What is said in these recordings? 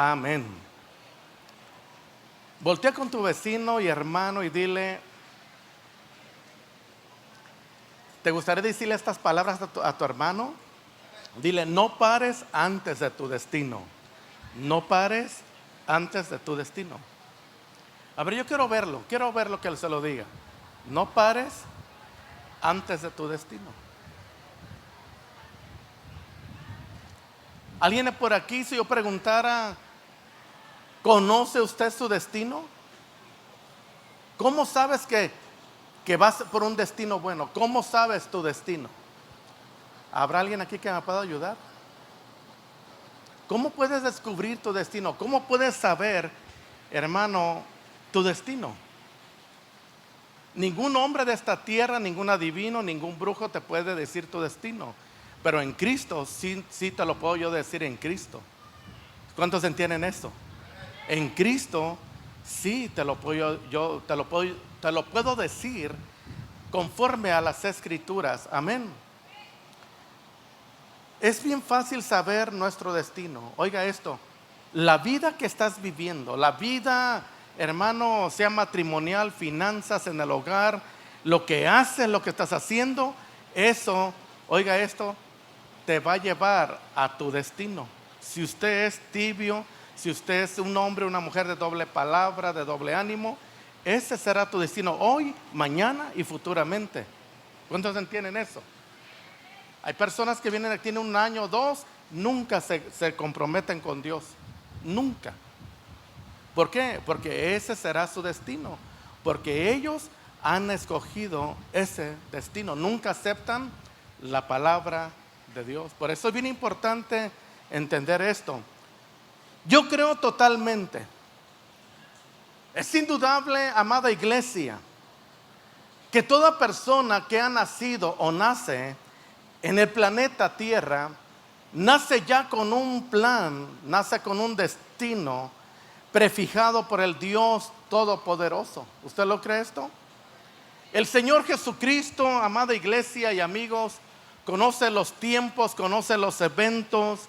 Amén. Voltea con tu vecino y hermano y dile, ¿te gustaría decirle estas palabras a tu hermano? Dile, no pares antes de tu destino. No pares antes de tu destino. A ver, yo quiero verlo que él se lo diga. No pares antes de tu destino. ¿Alguien por aquí, si yo preguntara, ¿conoce usted su destino? ¿Cómo sabes que vas por un destino bueno? ¿Cómo sabes tu destino? ¿Habrá alguien aquí que me pueda ayudar? ¿Cómo puedes descubrir tu destino? ¿Cómo puedes saber, hermano, tu destino? Ningún hombre de esta tierra, ningún adivino, ningún brujo te puede decir tu destino. Pero en Cristo sí te lo puedo yo decir en Cristo. ¿Cuántos entienden esto? En Cristo sí te lo puedo te lo puedo decir conforme a las Escrituras. Amén. Es bien fácil saber nuestro destino. Oiga esto, la vida que estás viviendo, la vida, hermano, sea matrimonial, finanzas en el hogar, lo que haces, lo que estás haciendo, eso, oiga esto, te va a llevar a tu destino. Si usted es tibio, si usted es un hombre o una mujer de doble palabra, de doble ánimo, ese será tu destino hoy, mañana y futuramente. ¿Cuántos entienden eso? Hay personas que vienen aquí, tienen un año o dos, nunca se comprometen con Dios. Nunca. ¿Por qué? Porque ese será su destino. Porque ellos han escogido ese destino. Nunca aceptan la palabra de Dios. Por eso es bien importante entender esto. Yo creo totalmente, es indudable, amada iglesia, que toda persona que ha nacido o nace en el planeta Tierra, nace ya con un plan, nace con un destino prefijado por el Dios Todopoderoso. ¿Usted lo cree esto? El Señor Jesucristo, amada iglesia y amigos, conoce los tiempos, conoce los eventos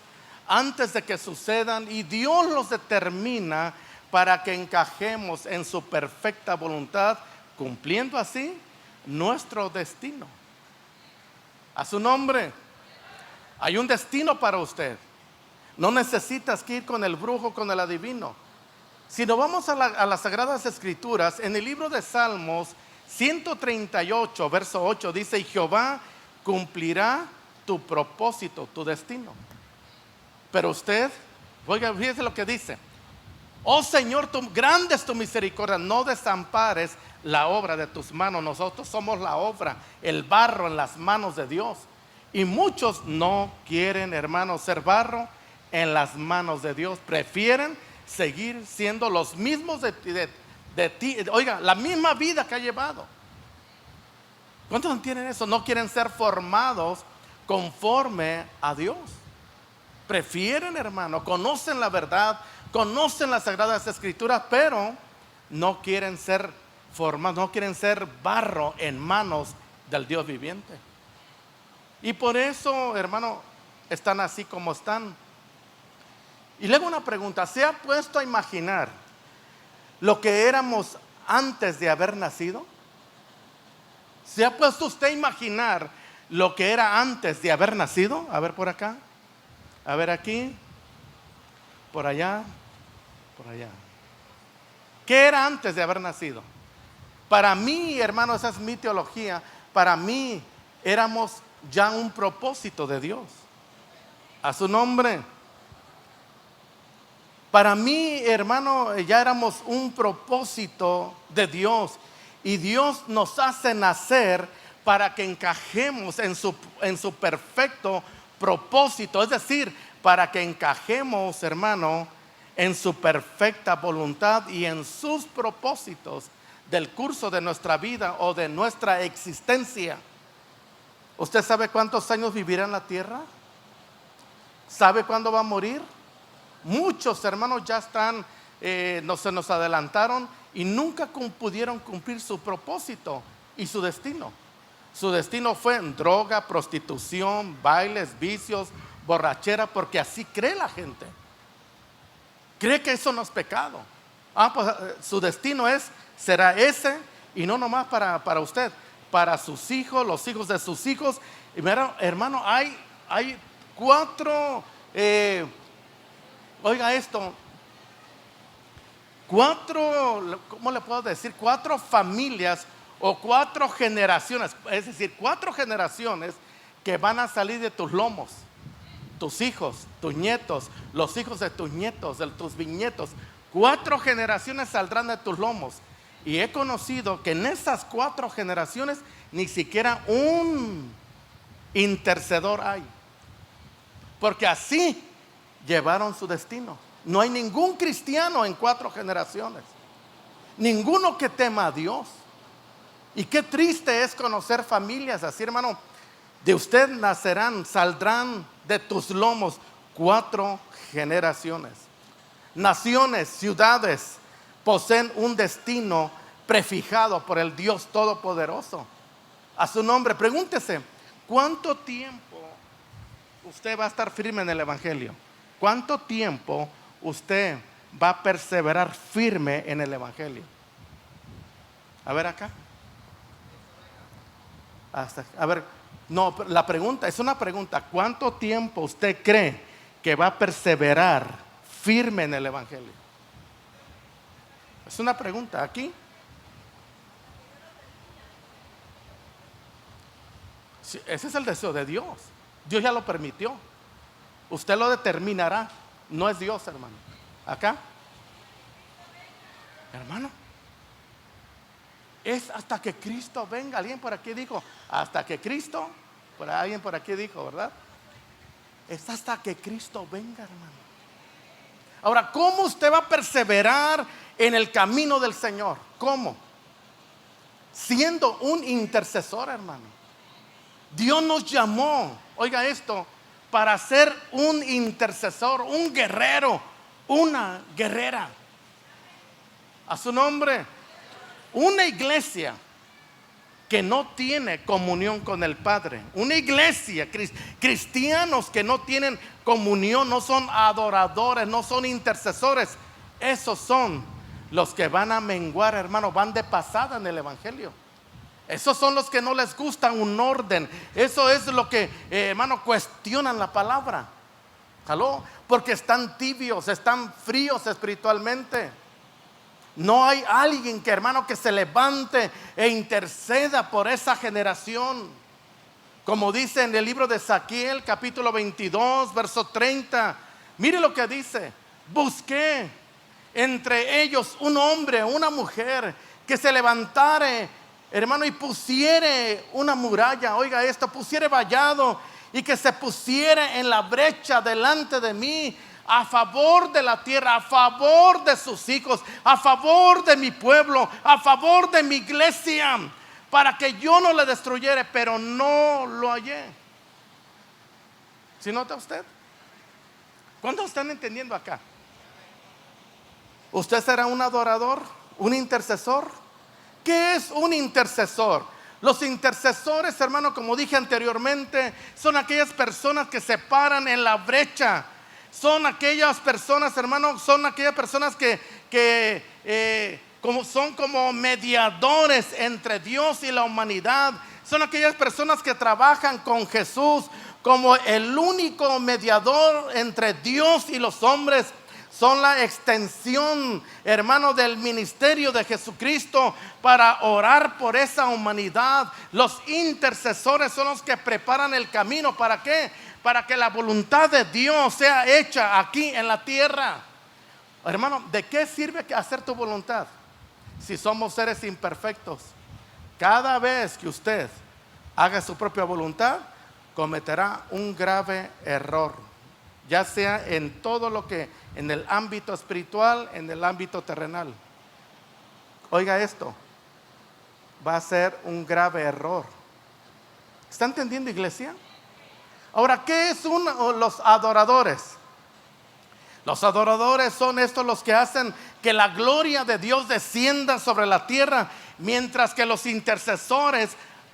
antes de que sucedan, y Dios los determina para que encajemos en su perfecta voluntad, cumpliendo así nuestro destino. A su nombre. Hay un destino para usted. No necesitas que ir con el brujo, con el adivino. Si nos vamos a las Sagradas Escrituras, en el libro de Salmos 138, verso 8, dice: y Jehová cumplirá tu propósito, tu destino. Pero usted, oiga, fíjese lo que dice: oh Señor, grande es tu misericordia, no desampares la obra de tus manos. Nosotros somos la obra, el barro en las manos de Dios. Y muchos no quieren, hermanos, ser barro en las manos de Dios. Prefieren seguir siendo los mismos de ti. Oiga, la misma vida que ha llevado. ¿Cuántos entienden eso? No quieren ser formados conforme a Dios. Prefieren, hermano, conocen la verdad, conocen las Sagradas Escrituras, pero no quieren ser formados, no quieren ser barro en manos del Dios viviente. Y por eso, hermano, están así como están. Y luego una pregunta: ¿se ha puesto a imaginar lo que éramos antes de haber nacido? ¿Se ha puesto usted a imaginar lo que era antes de haber nacido? A ver por acá, a ver aquí, por allá, por allá. ¿Qué era antes de haber nacido? Para mí, hermano, esa es mi teología. Para mí éramos ya un propósito de Dios. A su nombre. Para mí, hermano, ya éramos un propósito de Dios. Y Dios nos hace nacer para que encajemos en su perfecto propósito. Es decir, para que encajemos, hermano, en su perfecta voluntad y en sus propósitos del curso de nuestra vida o de nuestra existencia. ¿Usted sabe cuántos años vivirá en la tierra? ¿Sabe cuándo va a morir? Muchos hermanos ya están, se nos adelantaron y nunca pudieron cumplir su propósito y su destino. Su destino fue en droga, prostitución, bailes, vicios, borrachera, porque así cree la gente. Cree que eso no es pecado. Pues su destino será ese, y no nomás para usted, para sus hijos, los hijos de sus hijos. Y mira, hermano, hay 4, oiga esto, 4, ¿cómo le puedo decir? 4 familias o 4 generaciones, es decir, 4 generaciones que van a salir de tus lomos. Tus hijos, tus nietos, los hijos de tus nietos, de tus bisnietos. 4 generaciones saldrán de tus lomos. Y he conocido que en esas 4 generaciones ni siquiera un intercedor hay, porque así llevaron su destino. No hay ningún cristiano en 4 generaciones, ninguno que tema a Dios. Y qué triste es conocer familias así, hermano. De usted nacerán, saldrán de tus lomos 4 generaciones. Naciones, ciudades poseen un destino prefijado por el Dios Todopoderoso. A su nombre, pregúntese, ¿cuánto tiempo usted va a estar firme en el Evangelio? ¿Cuánto tiempo usted va a perseverar firme en el Evangelio? A ver acá. A ver, no, la pregunta es una pregunta. ¿Cuánto tiempo usted cree que va a perseverar firme en el Evangelio? Es una pregunta aquí. Sí, ese es el deseo de Dios. Dios ya lo permitió. Usted lo determinará. No es Dios, hermano. Acá, hermano, es hasta que Cristo venga. Alguien por aquí dijo, hasta que Cristo, alguien por aquí dijo, ¿verdad? Es hasta que Cristo venga, hermano. Ahora, ¿cómo usted va a perseverar en el camino del Señor? ¿Cómo? Siendo un intercesor, hermano. Dios nos llamó, oiga esto, para ser un intercesor, un guerrero, una guerrera. A su nombre. Una iglesia que no tiene comunión con el Padre, una iglesia, cristianos que no tienen comunión, no son adoradores, no son intercesores, esos son los que van a menguar, hermano, van de pasada en el Evangelio. Esos son los que no les gusta un orden. Eso es lo que, hermano, cuestionan la palabra. ¿Aló? Porque están tibios, están fríos espiritualmente. No hay alguien que, hermano, que se levante e interceda por esa generación. Como dice en el libro de Ezequiel, capítulo 22, verso 30. Mire lo que dice: busqué entre ellos un hombre, una mujer, que se levantare, hermano, y pusiere una muralla. Oiga esto, pusiere vallado, y que se pusiere en la brecha delante de mí, a favor de la tierra, a favor de sus hijos, a favor de mi pueblo, a favor de mi iglesia, para que yo no le destruyere. Pero no lo hallé. ¿Sí nota usted? ¿Cuántos están entendiendo acá? ¿Usted será un adorador, un intercesor? ¿Qué es un intercesor? Los intercesores, hermano, como dije anteriormente, son aquellas personas que se paran en la brecha. Son aquellas personas, hermano, son aquellas personas que son como mediadores entre Dios y la humanidad. Son aquellas personas que trabajan con Jesús como el único mediador entre Dios y los hombres. Son la extensión, hermano, del ministerio de Jesucristo para orar por esa humanidad. Los intercesores son los que preparan el camino. ¿Para qué? Para que la voluntad de Dios sea hecha aquí en la tierra. Hermano, ¿de qué sirve hacer tu voluntad si somos seres imperfectos? Cada vez que usted haga su propia voluntad, cometerá un grave error, ya sea en todo lo que, en el ámbito espiritual, en el ámbito terrenal. Oiga esto, va a ser un grave error. ¿Está entendiendo, iglesia? Ahora, ¿qué es los adoradores? Los adoradores son estos los que hacen que la gloria de Dios descienda sobre la tierra, mientras que los intercesores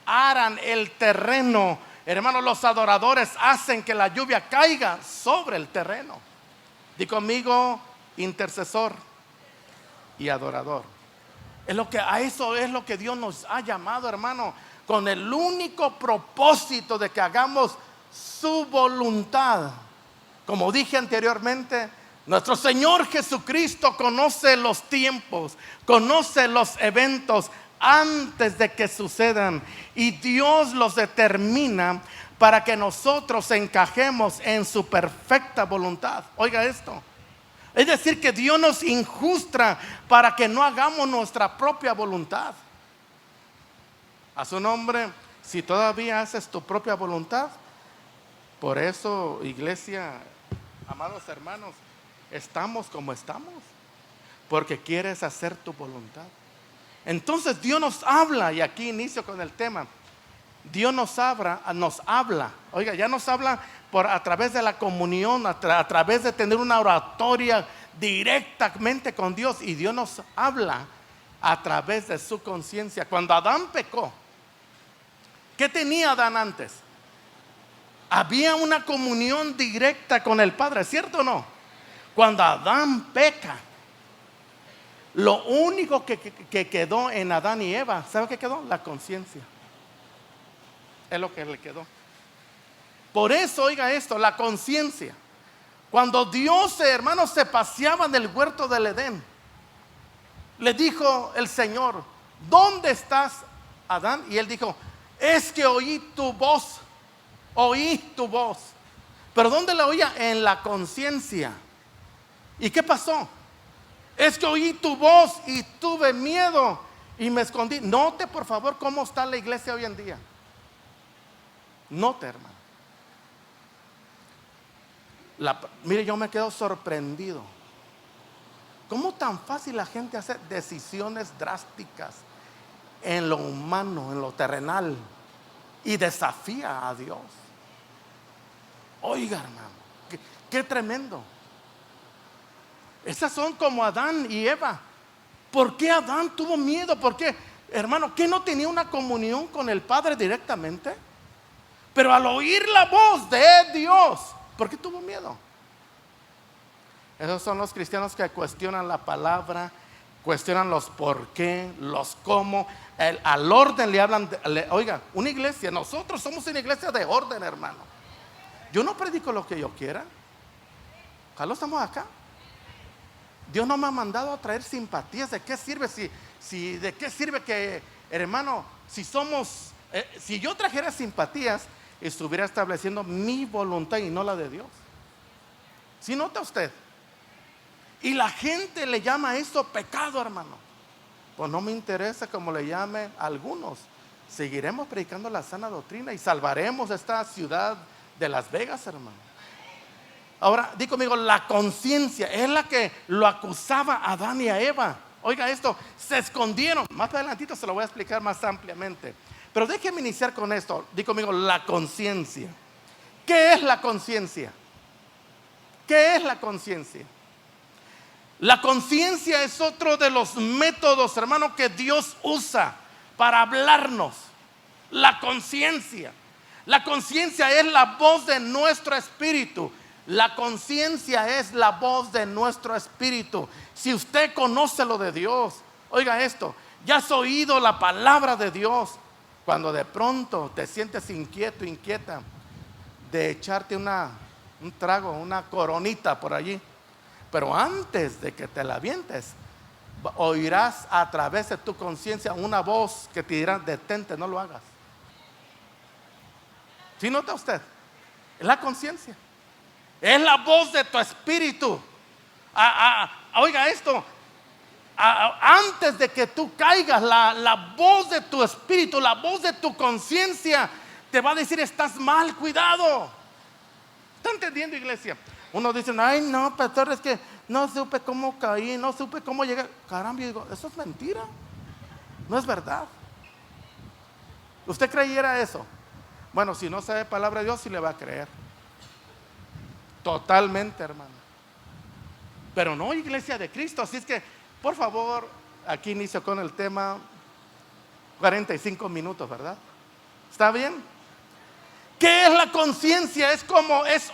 aran el terreno. Hermanos, los adoradores hacen que la lluvia caiga sobre el terreno. Di conmigo, intercesor y adorador. A eso es lo que Dios nos ha llamado, hermano, con el único propósito de que hagamos su voluntad. Como dije anteriormente, nuestro Señor Jesucristo conoce los tiempos, conoce los eventos antes de que sucedan, y Dios los determina para que nosotros encajemos en su perfecta voluntad. Oiga esto. Es decir, que Dios nos injusta para que no hagamos nuestra propia voluntad. A su nombre, si todavía haces tu propia voluntad. Por eso, iglesia, amados hermanos, estamos como estamos, porque quieres hacer tu voluntad. Entonces Dios nos habla, y aquí inicio con el tema. Dios nos habla. Oiga, ya nos habla a través de la comunión, a través de tener una oratoria directamente con Dios. Y Dios nos habla a través de su conciencia. Cuando Adán pecó, ¿qué tenía Adán antes? Había una comunión directa con el Padre, ¿cierto o no? Cuando Adán peca, lo único que quedó en Adán y Eva, ¿sabe qué quedó? La conciencia. Es lo que le quedó. Por eso, oiga esto, la conciencia. Cuando Dios, hermanos, se paseaba en el huerto del Edén, le dijo el Señor: ¿dónde estás, Adán? Y él dijo: es que oí tu voz. Oí tu voz. ¿Pero dónde la oía? En la conciencia. ¿Y qué pasó? Es que oí tu voz y tuve miedo y me escondí. Note por favor cómo está la iglesia hoy en día. Note, hermano. Mire, yo me quedo sorprendido. ¿Cómo tan fácil la gente hace decisiones drásticas en lo humano, en lo terrenal, y desafía a Dios? Oiga, hermano, qué tremendo. Esas son como Adán y Eva. ¿Por qué Adán tuvo miedo? ¿Por qué, hermano? ¿Que no tenía una comunión con el Padre directamente? Pero al oír la voz de Dios, ¿por qué tuvo miedo? Esos son los cristianos que cuestionan la palabra, cuestionan los por qué, los cómo. Al orden le hablan. Oiga, una iglesia, nosotros somos una iglesia de orden, hermano. Yo no predico lo que yo quiera. Ojalá estamos acá. Dios no me ha mandado a traer simpatías. ¿De qué sirve de qué sirve que, hermano, si yo trajera simpatías, estuviera estableciendo mi voluntad y no la de Dios? ¿Sí nota usted? Y la gente le llama a esto pecado, hermano. Pues no me interesa como le llame a algunos. Seguiremos predicando la sana doctrina y salvaremos esta ciudad de Las Vegas, hermano. Ahora, di conmigo, la conciencia es la que lo acusaba a Adán y a Eva. Oiga esto, se escondieron. Más adelantito se lo voy a explicar más ampliamente. Pero déjeme iniciar con esto. Di conmigo, la conciencia. ¿Qué es la conciencia? ¿Qué es la conciencia? La conciencia es otro de los métodos, hermano, que Dios usa para hablarnos. La conciencia. La conciencia es la voz de nuestro espíritu. La conciencia es la voz de nuestro espíritu. Si usted conoce lo de Dios, oiga esto, ya has oído la palabra de Dios. Cuando de pronto te sientes inquieto, inquieta de echarte un trago, una coronita por allí, pero antes de que te la avientes, oirás a través de tu conciencia una voz que te dirá: detente, no lo hagas. ¿Sí nota usted? Es la conciencia. Es la voz de tu espíritu. Oiga esto. Antes de que tú caigas, la voz de tu espíritu, la voz de tu conciencia te va a decir: estás mal, cuidado. ¿Está entendiendo, iglesia? Uno dice: ay no, pastor, es que no supe cómo caí, no supe cómo llegar. Caramba, yo digo, eso es mentira. No es verdad. ¿Usted creyera eso? Bueno, si no sabe palabra de Dios, sí le va a creer. Totalmente, hermano. Pero no, iglesia de Cristo. Así es que, por favor, aquí inicio con el tema. 45 minutos, ¿verdad? ¿Está bien? ¿Qué es la conciencia? Es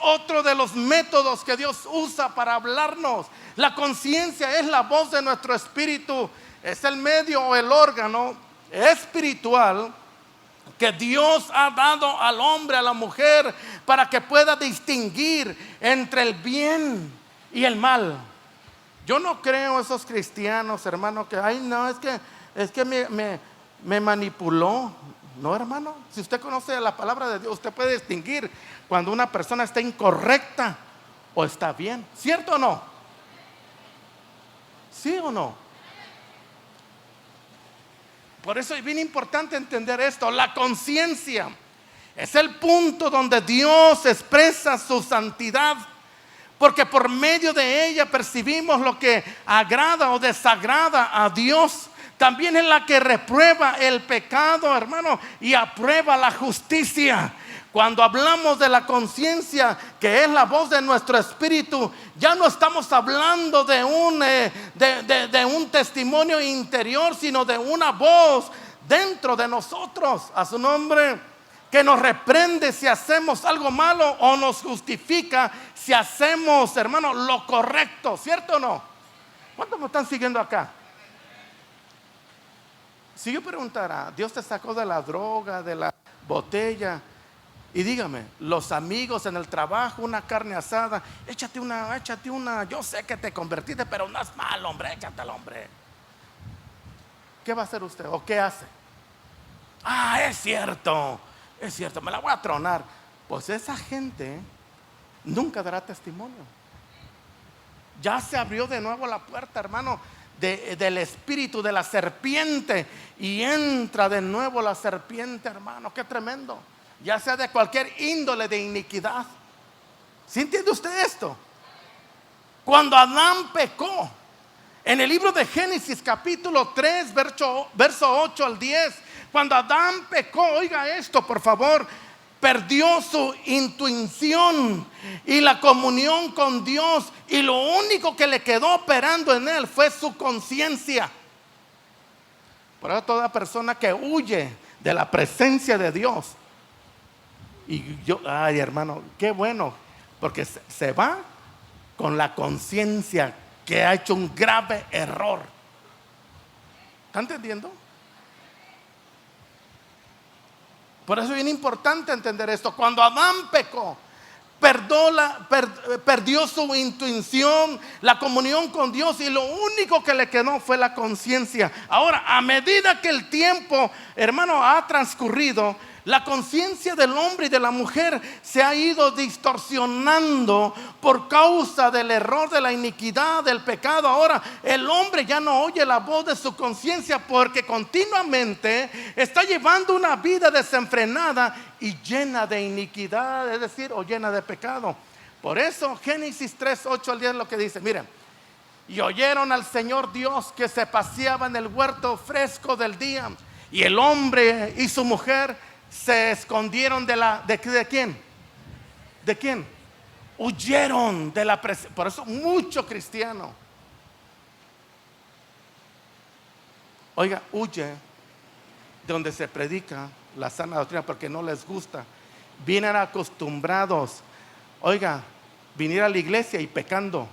otro de los métodos que Dios usa para hablarnos. La conciencia es la voz de nuestro espíritu. Es el medio o el órgano espiritual que Dios ha dado al hombre, a la mujer, para que pueda distinguir entre el bien y el mal. Yo no creo esos cristianos, hermano, que ay no, es que me manipuló. No, hermano, si usted conoce la palabra de Dios, usted puede distinguir cuando una persona está incorrecta o está bien. ¿Cierto o no? ¿Sí o no? Por eso es bien importante entender esto. La conciencia es el punto donde Dios expresa su santidad, porque por medio de ella percibimos lo que agrada o desagrada a Dios. También es la que reprueba el pecado, hermano, y aprueba la justicia. Cuando hablamos de la conciencia, que es la voz de nuestro espíritu, ya no estamos hablando de un testimonio interior, sino de una voz dentro de nosotros, a su nombre, que nos reprende si hacemos algo malo o nos justifica si hacemos, hermano, lo correcto. ¿Cierto o no? ¿Cuántos me están siguiendo acá? Si yo preguntara, Dios te sacó de la droga, de la botella, y dígame, los amigos en el trabajo, una carne asada, échate una, yo sé que te convertiste, pero no es mal, hombre, échatelo, hombre. ¿Qué va a hacer usted o qué hace? Ah, es cierto, me la voy a tronar. Pues esa gente nunca dará testimonio. Ya se abrió de nuevo la puerta, hermano, del espíritu de la serpiente, y entra de nuevo la serpiente, hermano. Qué tremendo. Ya sea de cualquier índole de iniquidad. ¿Sí entiende usted esto? Cuando Adán pecó, en el libro de Génesis capítulo 3 verso 8 al 10, cuando Adán pecó, oiga esto por favor, perdió su intuición y la comunión con Dios, y lo único que le quedó operando en él fue su conciencia. Por eso toda persona que huye de la presencia de Dios, y yo, ay hermano, qué bueno, porque se va con la conciencia que ha hecho un grave error. ¿Está entendiendo? Por eso es bien importante entender esto. Cuando Adán pecó, perdió su intuición, la comunión con Dios, y lo único que le quedó fue la conciencia. Ahora, a medida que el tiempo, hermano, ha transcurrido, la conciencia del hombre y de la mujer se ha ido distorsionando por causa del error, de la iniquidad, del pecado. Ahora el hombre ya no oye la voz de su conciencia, porque continuamente está llevando una vida desenfrenada y llena de iniquidad, es decir, o llena de pecado. Por eso Génesis 3, 8 al 10 lo que dice, miren: y oyeron al Señor Dios que se paseaba en el huerto fresco del día, y el hombre y su mujer se escondieron ¿de quién? ¿De quién? Huyeron de la presencia. Por eso mucho cristiano, oiga, huye de donde se predica la sana doctrina, porque no les gusta. Vienen acostumbrados, oiga, venir a la iglesia y pecando.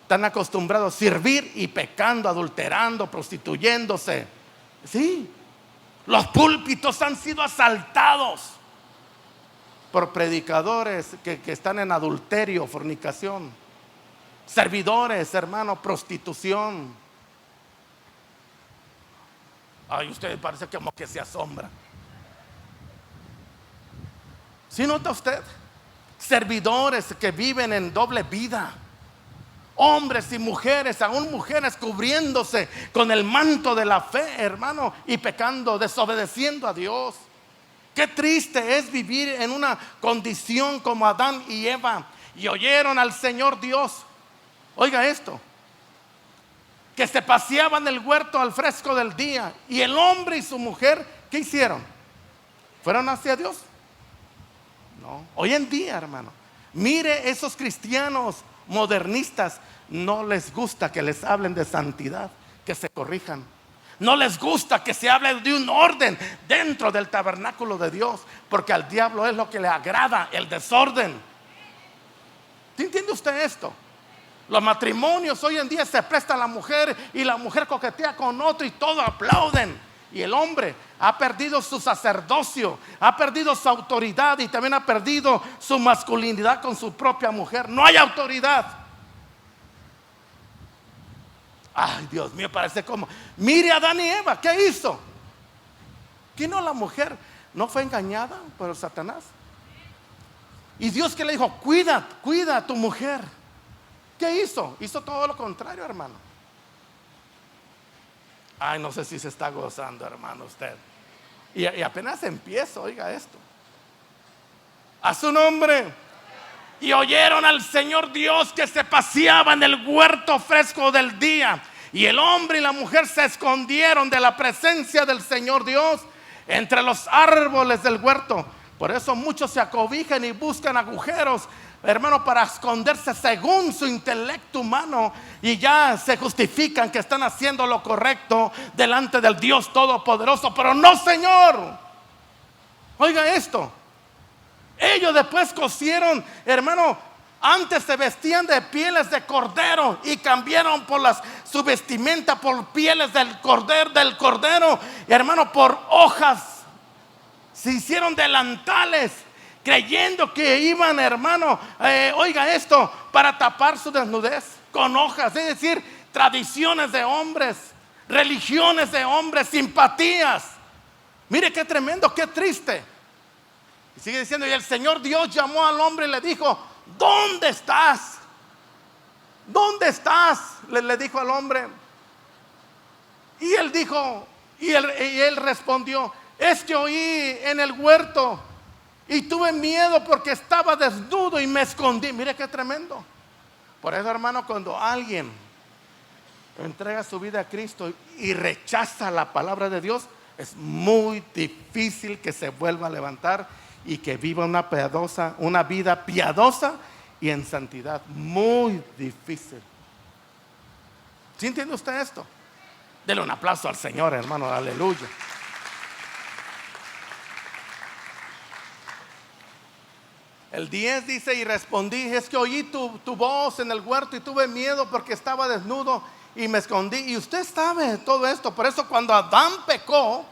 Están acostumbrados a servir y pecando, adulterando, prostituyéndose. Sí. Los púlpitos han sido asaltados por predicadores que están en adulterio, fornicación. Servidores, hermano, prostitución. Ay, usted parece como que se asombra. ¿Sí nota usted? Servidores que viven en doble vida. Hombres y mujeres, aún mujeres cubriéndose con el manto de la fe, hermano, y pecando, desobedeciendo a Dios. Qué triste es vivir en una condición como Adán y Eva. Y oyeron al Señor Dios, oiga esto, que se paseaban en el huerto al fresco del día. Y el hombre y su mujer, ¿qué hicieron? ¿Fueron hacia Dios? No. Hoy en día, hermano, mire, esos cristianos modernistas no les gusta que les hablen de santidad, que se corrijan. No les gusta que se hable de un orden dentro del tabernáculo de Dios, porque al diablo es lo que le agrada, el desorden. ¿Sí entiende usted esto? Los matrimonios hoy en día se prestan a la mujer y la mujer coquetea con otro y todos aplauden. Y el hombre ha perdido su sacerdocio, ha perdido su autoridad y también ha perdido su masculinidad con su propia mujer. No hay autoridad. Ay, Dios mío, parece como, mire a Adán y Eva, ¿qué hizo? ¿Que no la mujer no fue engañada por el Satanás? Y Dios que le dijo, cuida a tu mujer. ¿Qué hizo? Hizo todo lo contrario, hermano. Ay, no sé si se está gozando, hermano, usted. Y apenas empiezo, oiga esto. A su nombre. Y oyeron al Señor Dios que se paseaba en el huerto fresco del día. Y el hombre y la mujer se escondieron de la presencia del Señor Dios entre los árboles del huerto. Por eso muchos se acobijan y buscan agujeros, hermano, para esconderse según su intelecto humano, y ya se justifican que están haciendo lo correcto delante del Dios Todopoderoso. Pero no, Señor. Oiga esto. Ellos después cosieron, hermano, antes se vestían de pieles de cordero y cambiaron su vestimenta por pieles del cordero, hermano, por hojas. Se hicieron delantales creyendo que iban, hermano, oiga esto, para tapar su desnudez con hojas, es decir, tradiciones de hombres, religiones de hombres, simpatías. Mire qué tremendo, qué triste. Y sigue diciendo, y el Señor Dios llamó al hombre y le dijo, ¿dónde estás? ¿Dónde estás? Le dijo al hombre. Y él dijo, y él respondió, es que oí en el huerto y tuve miedo porque estaba desnudo y me escondí. Mire qué tremendo. Por eso, hermano, cuando alguien entrega su vida a Cristo y rechaza la palabra de Dios, es muy difícil que se vuelva a levantar y que viva una vida piadosa y en santidad. Muy difícil. ¿Sí entiende usted esto? Dele un aplauso al Señor, hermano. Aleluya. El 10 dice, y respondí, es que oí tu voz en el huerto y tuve miedo porque estaba desnudo y me escondí. Y usted sabe todo esto. Por eso cuando Adán pecó,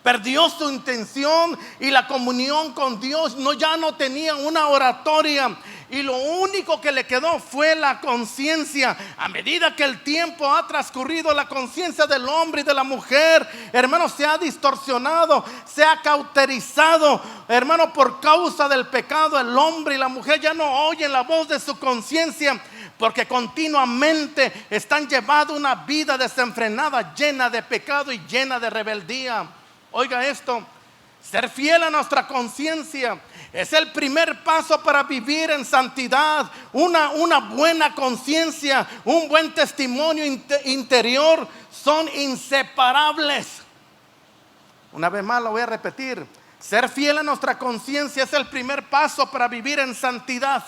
perdió su intención y la comunión con Dios. Ya no tenía una oratoria, y lo único que le quedó fue la conciencia. A medida que el tiempo ha transcurrido, la conciencia del hombre y de la mujer, hermano, se ha distorsionado, se ha cauterizado, hermano, por causa del pecado. El hombre y la mujer ya no oyen la voz de su conciencia, porque continuamente están llevando una vida desenfrenada, llena de pecado y llena de rebeldía. Oiga esto, ser fiel a nuestra conciencia es el primer paso para vivir en santidad. Una buena conciencia, un buen testimonio interior son inseparables. Una vez más lo voy a repetir. Ser fiel a nuestra conciencia es el primer paso para vivir en santidad.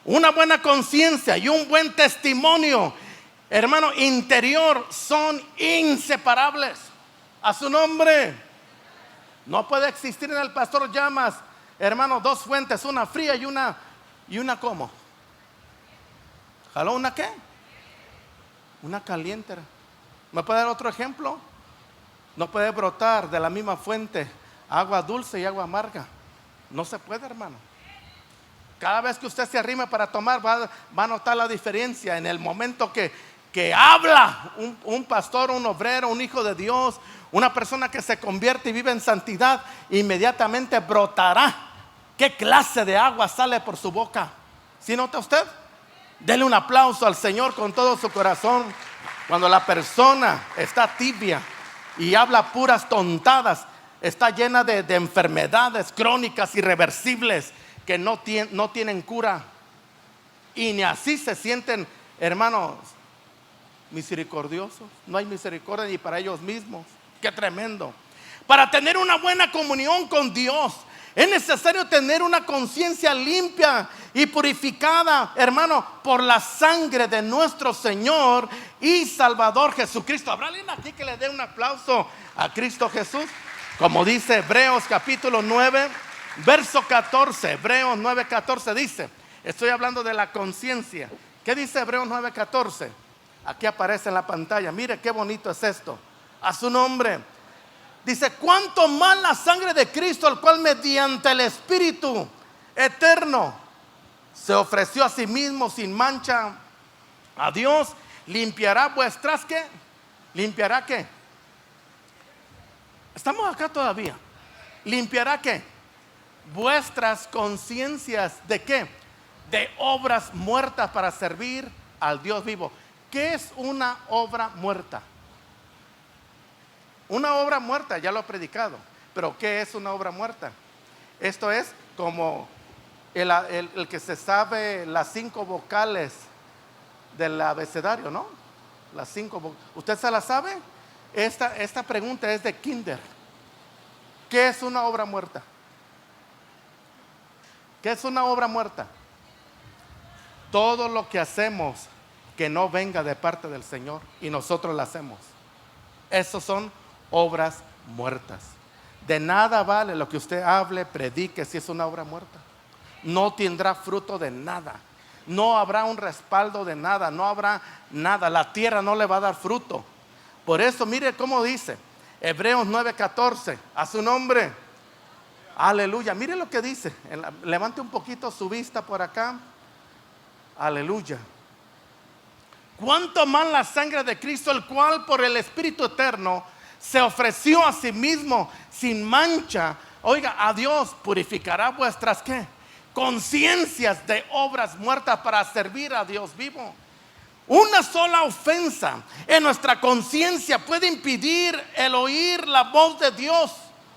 Una buena conciencia y un buen testimonio, hermano, interior son inseparables. A su nombre. No puede existir en el pastor Llamas, hermano, dos fuentes, una fría y una ¿cómo? ¿Jaló una qué? Una caliente. ¿Me puede dar otro ejemplo? No puede brotar de la misma fuente agua dulce y agua amarga. No se puede, hermano. Cada vez que usted se arrime para tomar, va a notar la diferencia en el momento que habla un pastor, un obrero, un hijo de Dios, una persona que se convierte y vive en santidad. Inmediatamente brotará. ¿Qué clase de agua sale por su boca? ¿Sí nota usted? Dele un aplauso al Señor con todo su corazón. Cuando la persona está tibia y habla puras tontadas, está llena de enfermedades crónicas irreversibles que no tienen cura, y ni así se sienten, hermanos, misericordiosos. No hay misericordia ni para ellos mismos. Qué tremendo. Para tener una buena comunión con Dios es necesario tener una conciencia limpia y purificada, hermano, por la sangre de nuestro Señor y Salvador Jesucristo. ¿Habrá alguien aquí que le dé un aplauso a Cristo Jesús? Como dice Hebreos capítulo 9, verso 14. Hebreos 9, 14 dice, estoy hablando de la conciencia. ¿Qué dice Hebreos 9, 14? Aquí aparece en la pantalla. Mire qué bonito es esto. A su nombre. Dice, cuánto más la sangre de Cristo, el cual mediante el Espíritu eterno se ofreció a sí mismo sin mancha a Dios, limpiará vuestras, ¿qué? ¿Limpiará qué? Estamos acá todavía. ¿Limpiará qué? Vuestras conciencias, ¿de qué? De obras muertas para servir al Dios vivo. ¿Qué es una obra muerta? Una obra muerta, ya lo he predicado. Pero ¿qué es una obra muerta? Esto es como el que se sabe las 5 vocales del abecedario, ¿no? Las 5. ¿Usted se la sabe? Esta pregunta es de kinder. ¿Qué es una obra muerta? ¿Qué es una obra muerta? Todo lo que hacemos que no venga de parte del Señor y nosotros la hacemos. Esos son obras muertas. De nada vale lo que usted hable, predique, si es una obra muerta. No tendrá fruto de nada. No habrá un respaldo de nada. No habrá nada. La tierra no le va a dar fruto. Por eso mire cómo dice Hebreos 9:14. A su nombre. Aleluya. Mire lo que dice. Levante un poquito su vista por acá. Aleluya. Cuánto más la sangre de Cristo, el cual por el Espíritu eterno se ofreció a sí mismo sin mancha. Oiga, a Dios purificará vuestras ¿qué? Conciencias de obras muertas para servir a Dios vivo. Una sola ofensa en nuestra conciencia puede impedir el oír la voz de Dios.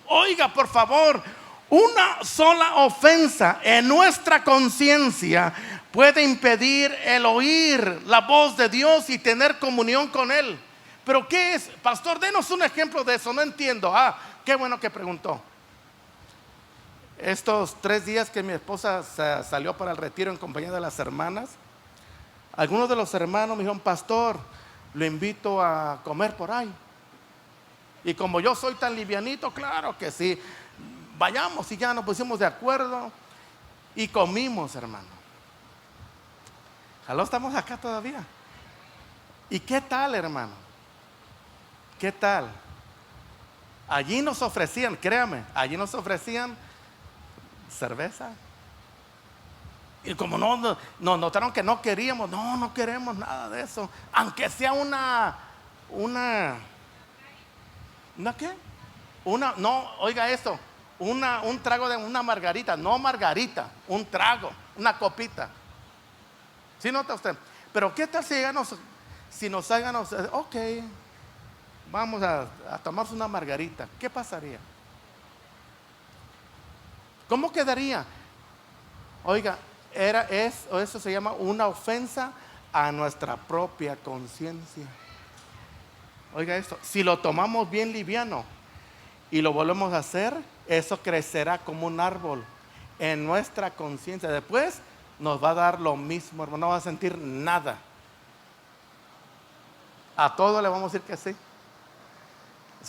Oiga, por favor, una sola ofensa en nuestra conciencia puede impedir el oír la voz de Dios y tener comunión con Él. ¿Pero qué es? Pastor, denos un ejemplo de eso. No entiendo. Qué bueno que preguntó. Estos 3 días que mi esposa salió para el retiro en compañía de las hermanas, algunos de los hermanos me dijeron, pastor, lo invito a comer por ahí. Y como yo soy tan livianito, claro que sí, vayamos. Y ya nos pusimos de acuerdo y comimos, hermano. ¿Aló, estamos acá todavía? ¿Y qué tal, hermano? ¿Qué tal? Allí nos ofrecían, créame, allí nos ofrecían cerveza. Y como nos notaron que no queríamos, no queremos nada de eso. Aunque sea ¿una qué? No, oiga esto, un trago de una margarita, no margarita, un trago, una copita. ¿Sí nota usted? Pero ¿qué tal si nos hagan, ok, vamos a tomarse una margarita? ¿Qué pasaría? ¿Cómo quedaría? Oiga, eso se llama una ofensa a nuestra propia conciencia. Oiga esto, si lo tomamos bien liviano y lo volvemos a hacer, eso crecerá como un árbol en nuestra conciencia. Después nos va a dar lo mismo, hermano, no va a sentir nada. A todo le vamos a decir que sí.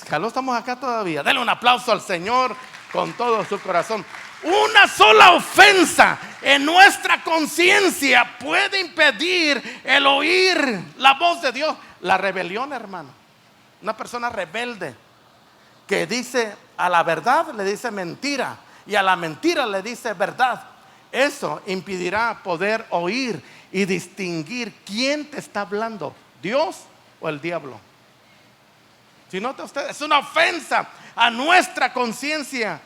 Ojalá estamos acá todavía. Dele un aplauso al Señor con todo su corazón. Una sola ofensa en nuestra conciencia puede impedir el oír la voz de Dios. La rebelión, hermano. Una persona rebelde que dice a la verdad le dice mentira y a la mentira le dice verdad. Eso impedirá poder oír y distinguir quién te está hablando, Dios o el diablo. Si nota usted, es una ofensa a nuestra conciencia.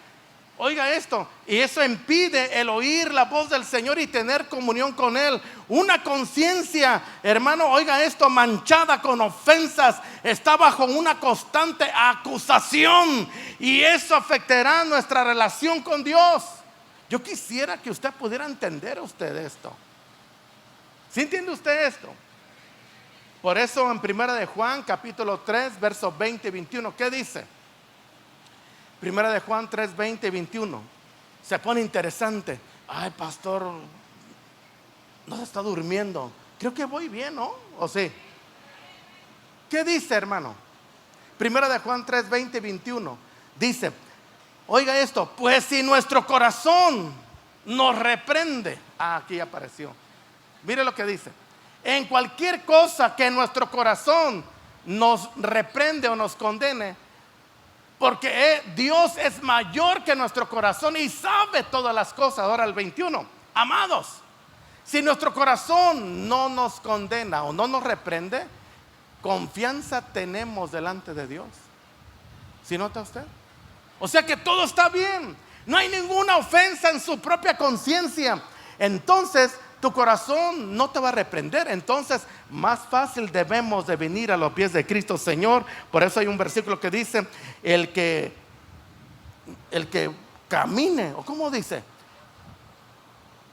Oiga esto, y eso impide el oír la voz del Señor y tener comunión con Él. Una conciencia, hermano, oiga esto, manchada con ofensas, está bajo una constante acusación y eso afectará nuestra relación con Dios. Yo quisiera que usted pudiera entender esto. ¿Sí entiende usted esto? Por eso en 1 de Juan capítulo 3 versos 20 y 21, ¿qué dice? 1 de Juan 3, 20 y 21. Se pone interesante. Ay, pastor, no se está durmiendo. Creo que voy bien, ¿no? ¿O sí? ¿Qué dice, hermano? Primera de Juan 3, 20 y 21. Dice, oiga esto, pues si nuestro corazón nos reprende. Aquí apareció. Mire lo que dice. En cualquier cosa que nuestro corazón nos reprende o nos condene, porque Dios es mayor que nuestro corazón y sabe todas las cosas. Ahora el 21. Amados, si nuestro corazón no nos condena o no nos reprende, confianza tenemos delante de Dios. ¿Sí nota usted? O sea que todo está bien. No hay ninguna ofensa en su propia conciencia. Entonces tu corazón no te va a reprender. Entonces más fácil debemos de venir a los pies de Cristo Señor. Por eso hay un versículo que dice, el que camine, o ¿cómo dice?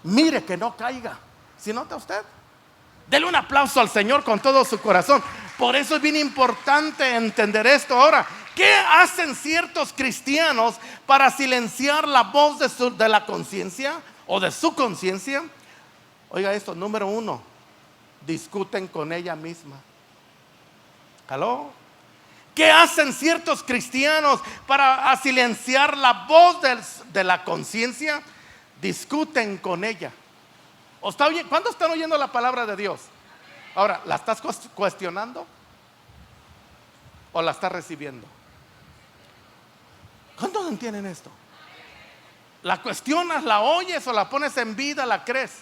Mire que no caiga. ¿Sí nota usted? Dele un aplauso al Señor con todo su corazón. Por eso es bien importante entender esto. Ahora, ¿qué hacen ciertos cristianos para silenciar la voz de la conciencia o de su conciencia? Oiga esto, número 1, discuten con ella misma. ¿Aló? ¿Qué hacen ciertos cristianos para silenciar la voz de la conciencia? Discuten con ella. ¿Cuándo están oyendo la palabra de Dios? Ahora, ¿la estás cuestionando o la estás recibiendo? ¿Cuántos entienden esto? ¿La cuestionas, la oyes o la pones en vida, la crees?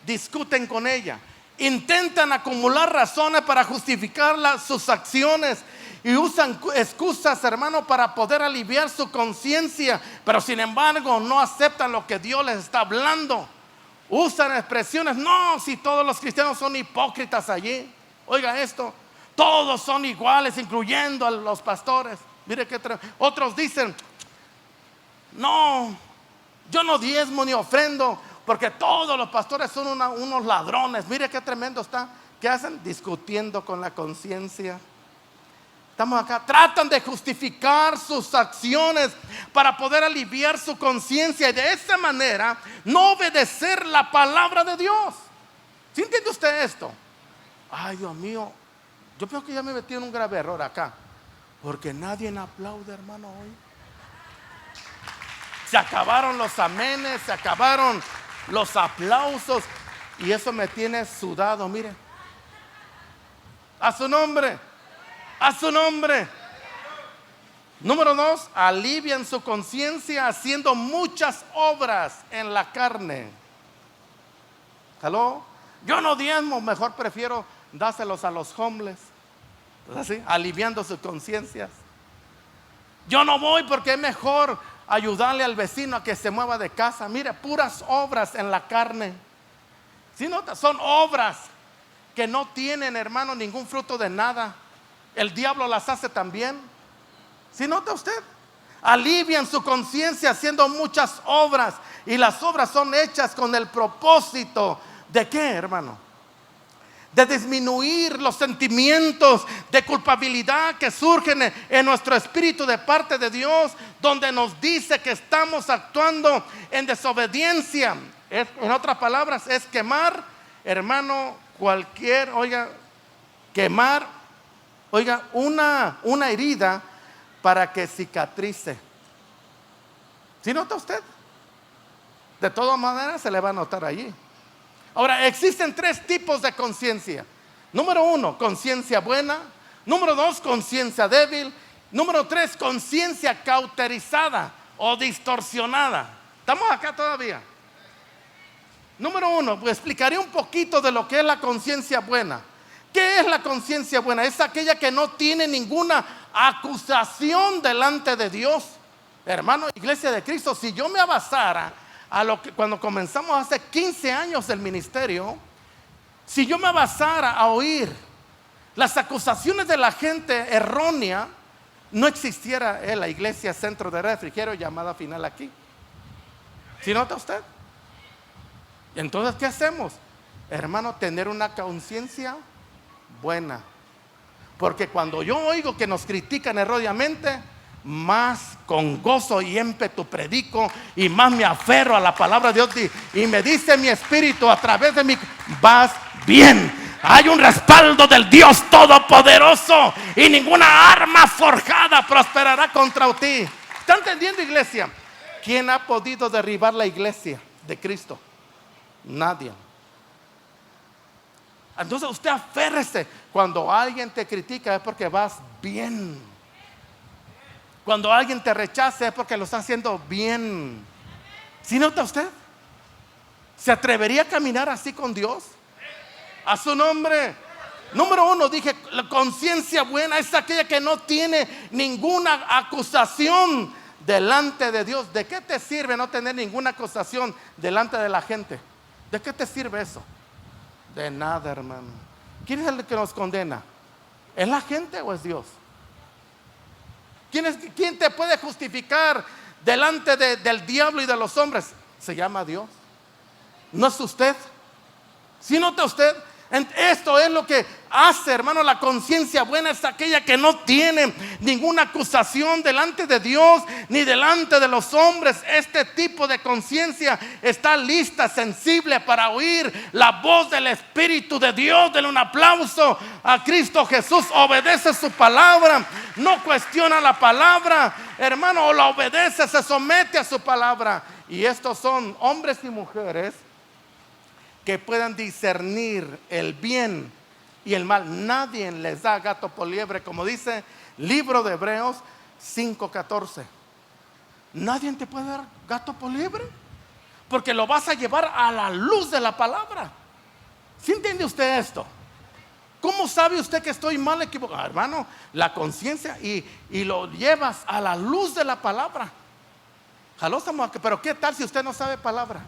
Discuten con ella, intentan acumular razones para justificar sus acciones y usan excusas, hermano, para poder aliviar su conciencia, pero sin embargo no aceptan lo que Dios les está hablando. Usan expresiones, no, si todos los cristianos son hipócritas allí. Oiga esto, todos son iguales, incluyendo a los pastores. Mire que otros dicen, no, yo no diezmo ni ofrendo porque todos los pastores son unos ladrones. Mire qué tremendo está. ¿Qué hacen? Discutiendo con la conciencia. Estamos acá, tratan de justificar sus acciones para poder aliviar su conciencia y de esa manera no obedecer la palabra de Dios. ¿Sí entiende usted esto? Ay, Dios mío, yo creo que ya me metí en un grave error acá, porque nadie aplaude, hermano, hoy. Se acabaron los amenes, se acabaron los aplausos y eso me tiene sudado. Mire, a su nombre, a su nombre. Número 2, alivian su conciencia haciendo muchas obras en la carne. ¿Aló? Yo no diezmo, mejor prefiero dárselos a los homeless. ¿Así? Aliviando sus conciencias. Yo no voy porque es mejor ayudarle al vecino a que se mueva de casa. Mire, puras obras en la carne. ¿Sí nota? Son obras que no tienen, hermano, ningún fruto de nada. El diablo las hace también. ¿Sí nota usted? Alivian su conciencia haciendo muchas obras. Y las obras son hechas con el propósito ¿de qué, hermano? De disminuir los sentimientos de culpabilidad que surgen en nuestro espíritu de parte de Dios, donde nos dice que estamos actuando en desobediencia. En otras palabras, es quemar, hermano, quemar, una herida para que cicatrice. ¿Sí nota usted? De todas maneras se le va a notar allí. Ahora, existen 3 tipos de conciencia. Número 1, conciencia buena. Número 2, conciencia débil. Número 3, conciencia cauterizada o distorsionada. ¿Estamos acá todavía? Número 1, pues explicaré un poquito de lo que es la conciencia buena. ¿Qué es la conciencia buena? Es aquella que no tiene ninguna acusación delante de Dios. Hermano, Iglesia de Cristo, si yo me basara a lo que cuando comenzamos hace 15 años el ministerio, si yo me basara a oír las acusaciones de la gente errónea, no existiera la iglesia Centro de Refrigerio llamada Final aquí. ¿Sí nota usted? Entonces, ¿qué hacemos? Hermano, tener una conciencia buena. Porque cuando yo oigo que nos critican erróneamente, más con gozo y ímpetu predico y más me aferro a la palabra de Dios y me dice mi espíritu a través de mi: vas bien. Hay un respaldo del Dios Todopoderoso y ninguna arma forjada prosperará contra ti. ¿Está entendiendo, iglesia? ¿Quién ha podido derribar la iglesia de Cristo? Nadie. Entonces usted aférrese. Cuando alguien te critica es porque vas bien. Cuando alguien te rechaza es porque lo está haciendo bien. ¿Sí nota usted? ¿Se atrevería a caminar así con Dios? A su nombre. Número 1, dije, la conciencia buena es aquella que no tiene ninguna acusación delante de Dios. ¿De qué te sirve no tener ninguna acusación delante de la gente? ¿De qué te sirve eso? De nada, hermano. ¿Quién es el que nos condena? ¿Es la gente o es Dios? ¿Quién te puede justificar delante del diablo y de los hombres? Se llama Dios. No es usted. ¿Sí nota usted? Esto es lo que hace, hermano, la conciencia buena es aquella que no tiene ninguna acusación delante de Dios ni delante de los hombres. Este tipo de conciencia está lista, sensible para oír la voz del Espíritu de Dios. Denle un aplauso a Cristo Jesús. Obedece su palabra, no cuestiona la palabra, hermano, o la obedece, se somete a su palabra. Y estos son hombres y mujeres que puedan discernir el bien y el mal. Nadie les da gato por liebre, como dice libro de Hebreos 5:14. Nadie te puede dar gato por liebre, porque lo vas a llevar a la luz de la palabra. ¿Sí entiende usted esto? ¿Cómo sabe usted que estoy mal equivocado? Hermano, la conciencia y lo llevas a la luz de la palabra. Jaló, estamos aquí, pero ¿qué tal si usted no sabe palabra?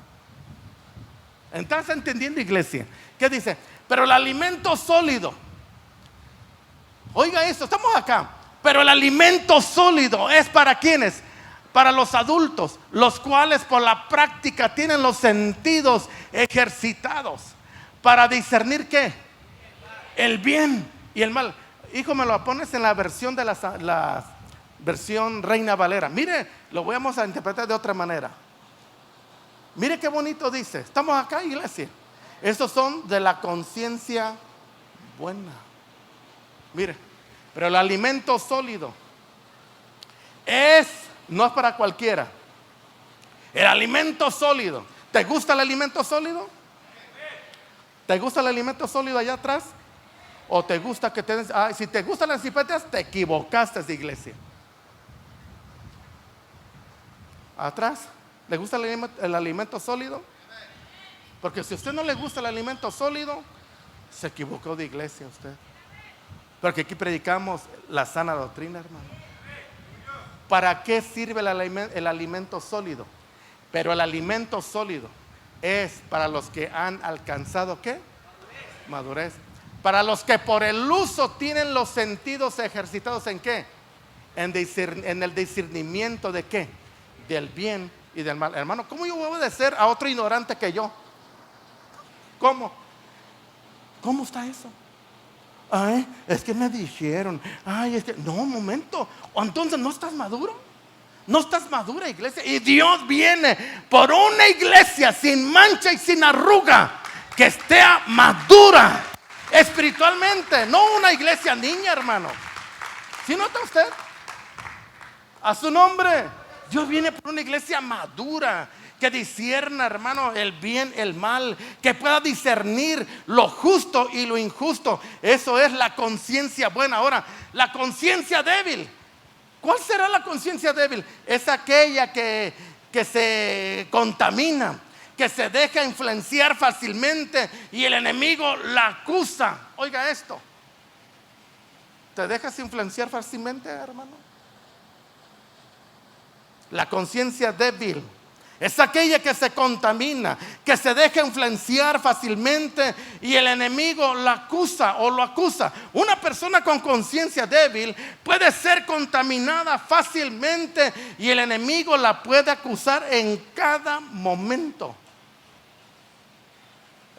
¿Estás entendiendo, iglesia? ¿Qué dice? Pero el alimento sólido, oiga esto, estamos acá. Pero el alimento sólido es para ¿quiénes? Para los adultos, los cuales por la práctica tienen los sentidos ejercitados para discernir ¿qué? El bien y el mal. Hijo, me lo pones en la versión de la versión Reina Valera. Mire, lo vamos a interpretar de otra manera. Mire qué bonito dice. Estamos acá, iglesia. Estos son de la conciencia buena. Mire, pero el alimento sólido no es para cualquiera. El alimento sólido. ¿Te gusta el alimento sólido? ¿Te gusta el alimento sólido allá atrás? ¿O te gusta que te den? Si te gustan las cipetas, te equivocaste de iglesia. Atrás. ¿Le gusta el alimento sólido? Porque si a usted no le gusta el alimento sólido, se equivocó de iglesia usted. Porque aquí predicamos la sana doctrina, hermano. ¿Para qué sirve el alimento sólido? Pero el alimento sólido es para los que han alcanzado ¿qué? Madurez. Para los que por el uso tienen los sentidos ejercitados ¿en qué? En el discernimiento de ¿qué? Del bien y del mal. Hermano, ¿cómo yo voy a obedecer a otro ignorante que yo? ¿Cómo? ¿Cómo está eso? Ay, es que me dijeron. Ay, es que no, un momento. Entonces no estás maduro. No estás madura, iglesia. Y Dios viene por una iglesia sin mancha y sin arruga, que esté madura espiritualmente. No una iglesia niña, hermano. ¿Sí nota usted? A su nombre. Dios viene por una iglesia madura, que discierna, hermano, el bien, el mal, que pueda discernir lo justo y lo injusto. Eso es la conciencia buena. Ahora, la conciencia débil. ¿Cuál será la conciencia débil? Es aquella que se contamina, que se deja influenciar fácilmente y el enemigo la acusa. Oiga esto. ¿Te dejas influenciar fácilmente, hermano? La conciencia débil es aquella que se contamina, que se deja influenciar fácilmente y el enemigo la acusa o lo acusa. Una persona con conciencia débil puede ser contaminada fácilmente y el enemigo la puede acusar en cada momento.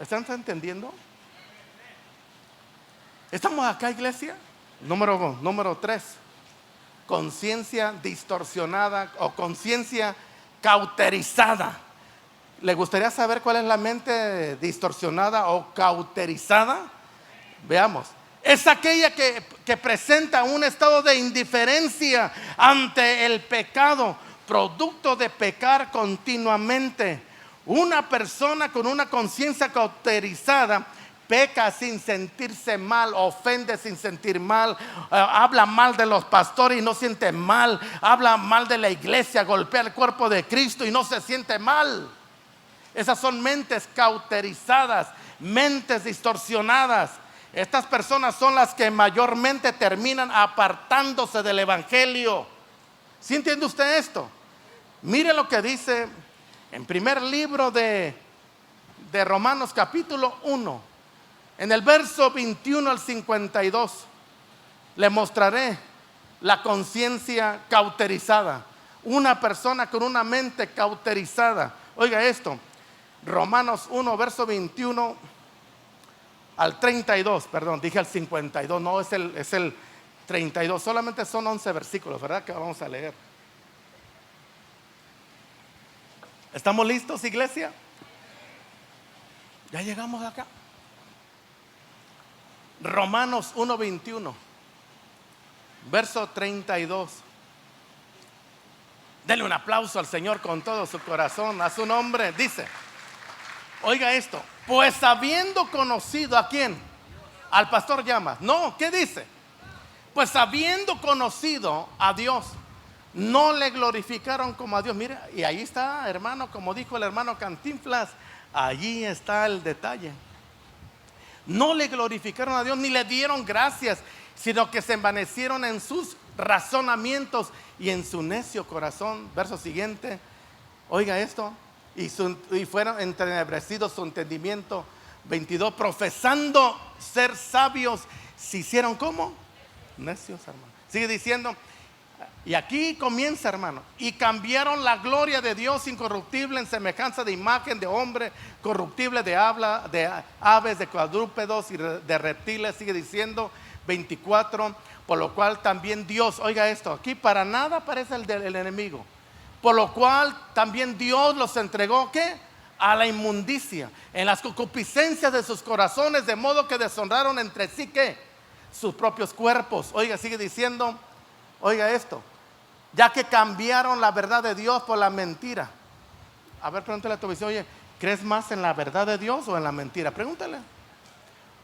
¿Están entendiendo? ¿Estamos acá, iglesia? Número 3. conciencia distorsionada o conciencia cauterizada. ¿Le gustaría saber cuál es la mente distorsionada o cauterizada? Veamos. Es aquella que presenta un estado de indiferencia ante el pecado, producto de pecar continuamente. Una persona con una conciencia cauterizada peca sin sentirse mal, ofende sin sentir mal, habla mal de los pastores y no siente mal, habla mal de la iglesia, golpea el cuerpo de Cristo y no se siente mal. Esas son mentes cauterizadas, mentes distorsionadas. Estas personas son las que mayormente terminan apartándose del evangelio. ¿Sí entiende usted esto? Mire lo que dice en primer libro de Romanos capítulo 1, en el verso 21 al 52. Le mostraré la conciencia cauterizada. Una persona con una mente cauterizada. Oiga esto, Romanos 1, verso 21 al 32, perdón, dije al 52, no, es el 32, solamente son 11 versículos, ¿verdad? Que vamos a leer. ¿Estamos listos, iglesia? Ya llegamos acá. Romanos 1, 21, verso 32. Denle un aplauso al Señor con todo su corazón, a su nombre. Dice, oiga esto, pues habiendo conocido ¿a quién? Al pastor Llamas. No, ¿qué dice? Pues habiendo conocido a Dios, no le glorificaron como a Dios. Mira, y ahí está, hermano, como dijo el hermano Cantinflas, allí está el detalle. No le glorificaron a Dios ni le dieron gracias, sino que se envanecieron en sus razonamientos y en su necio corazón. Verso siguiente, oiga esto, y fueron entenebrecidos su entendimiento. 22, profesando ser sabios, se hicieron como necios, hermano. Sigue diciendo, y aquí comienza, hermano, y cambiaron la gloria de Dios incorruptible en semejanza de imagen de hombre corruptible, de aves, de cuadrúpedos y de reptiles. Sigue diciendo 24, por lo cual también Dios, oiga esto, aquí para nada aparece el enemigo, por lo cual también Dios los entregó, ¿qué? A la inmundicia, en las concupiscencias de sus corazones, de modo que deshonraron entre sí, ¿qué? Sus propios cuerpos. Oiga, sigue diciendo, oiga esto, ya que cambiaron la verdad de Dios por la mentira. A ver, pregúntale a tu vecino, oye, ¿crees más en la verdad de Dios o en la mentira? Pregúntale.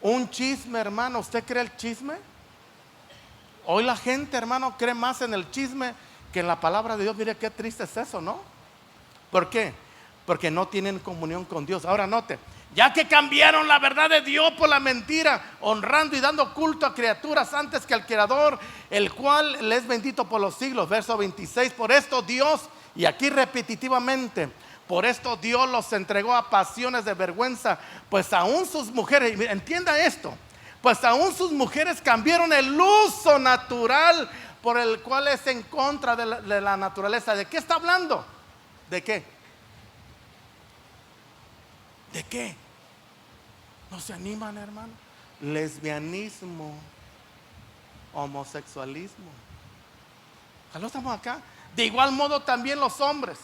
Un chisme, hermano, ¿usted cree el chisme? Hoy la gente, hermano, cree más en el chisme que en la palabra de Dios. Mire qué triste es eso, ¿no? ¿Por qué? Porque no tienen comunión con Dios. Ahora note, ya que cambiaron la verdad de Dios por la mentira, honrando y dando culto a criaturas antes que al Creador, el cual le es bendito por los siglos. Verso 26, por esto Dios, y aquí repetitivamente, por esto Dios los entregó a pasiones de vergüenza, pues aún sus mujeres, entienda esto, pues aún sus mujeres cambiaron el uso natural por el cual es en contra de la naturaleza. ¿De qué está hablando? ¿De qué? ¿De qué? No se animan, hermano. Lesbianismo, homosexualismo. ¿No estamos acá? De igual modo también los hombres,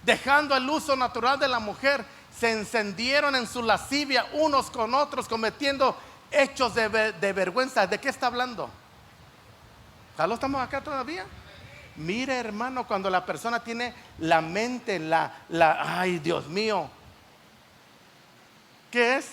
dejando el uso natural de la mujer, se encendieron en su lascivia unos con otros, cometiendo hechos de vergüenza. ¿De qué está hablando? ¿No estamos acá todavía? Mire, hermano, cuando la persona tiene la mente, ay, Dios mío, ¿qué es?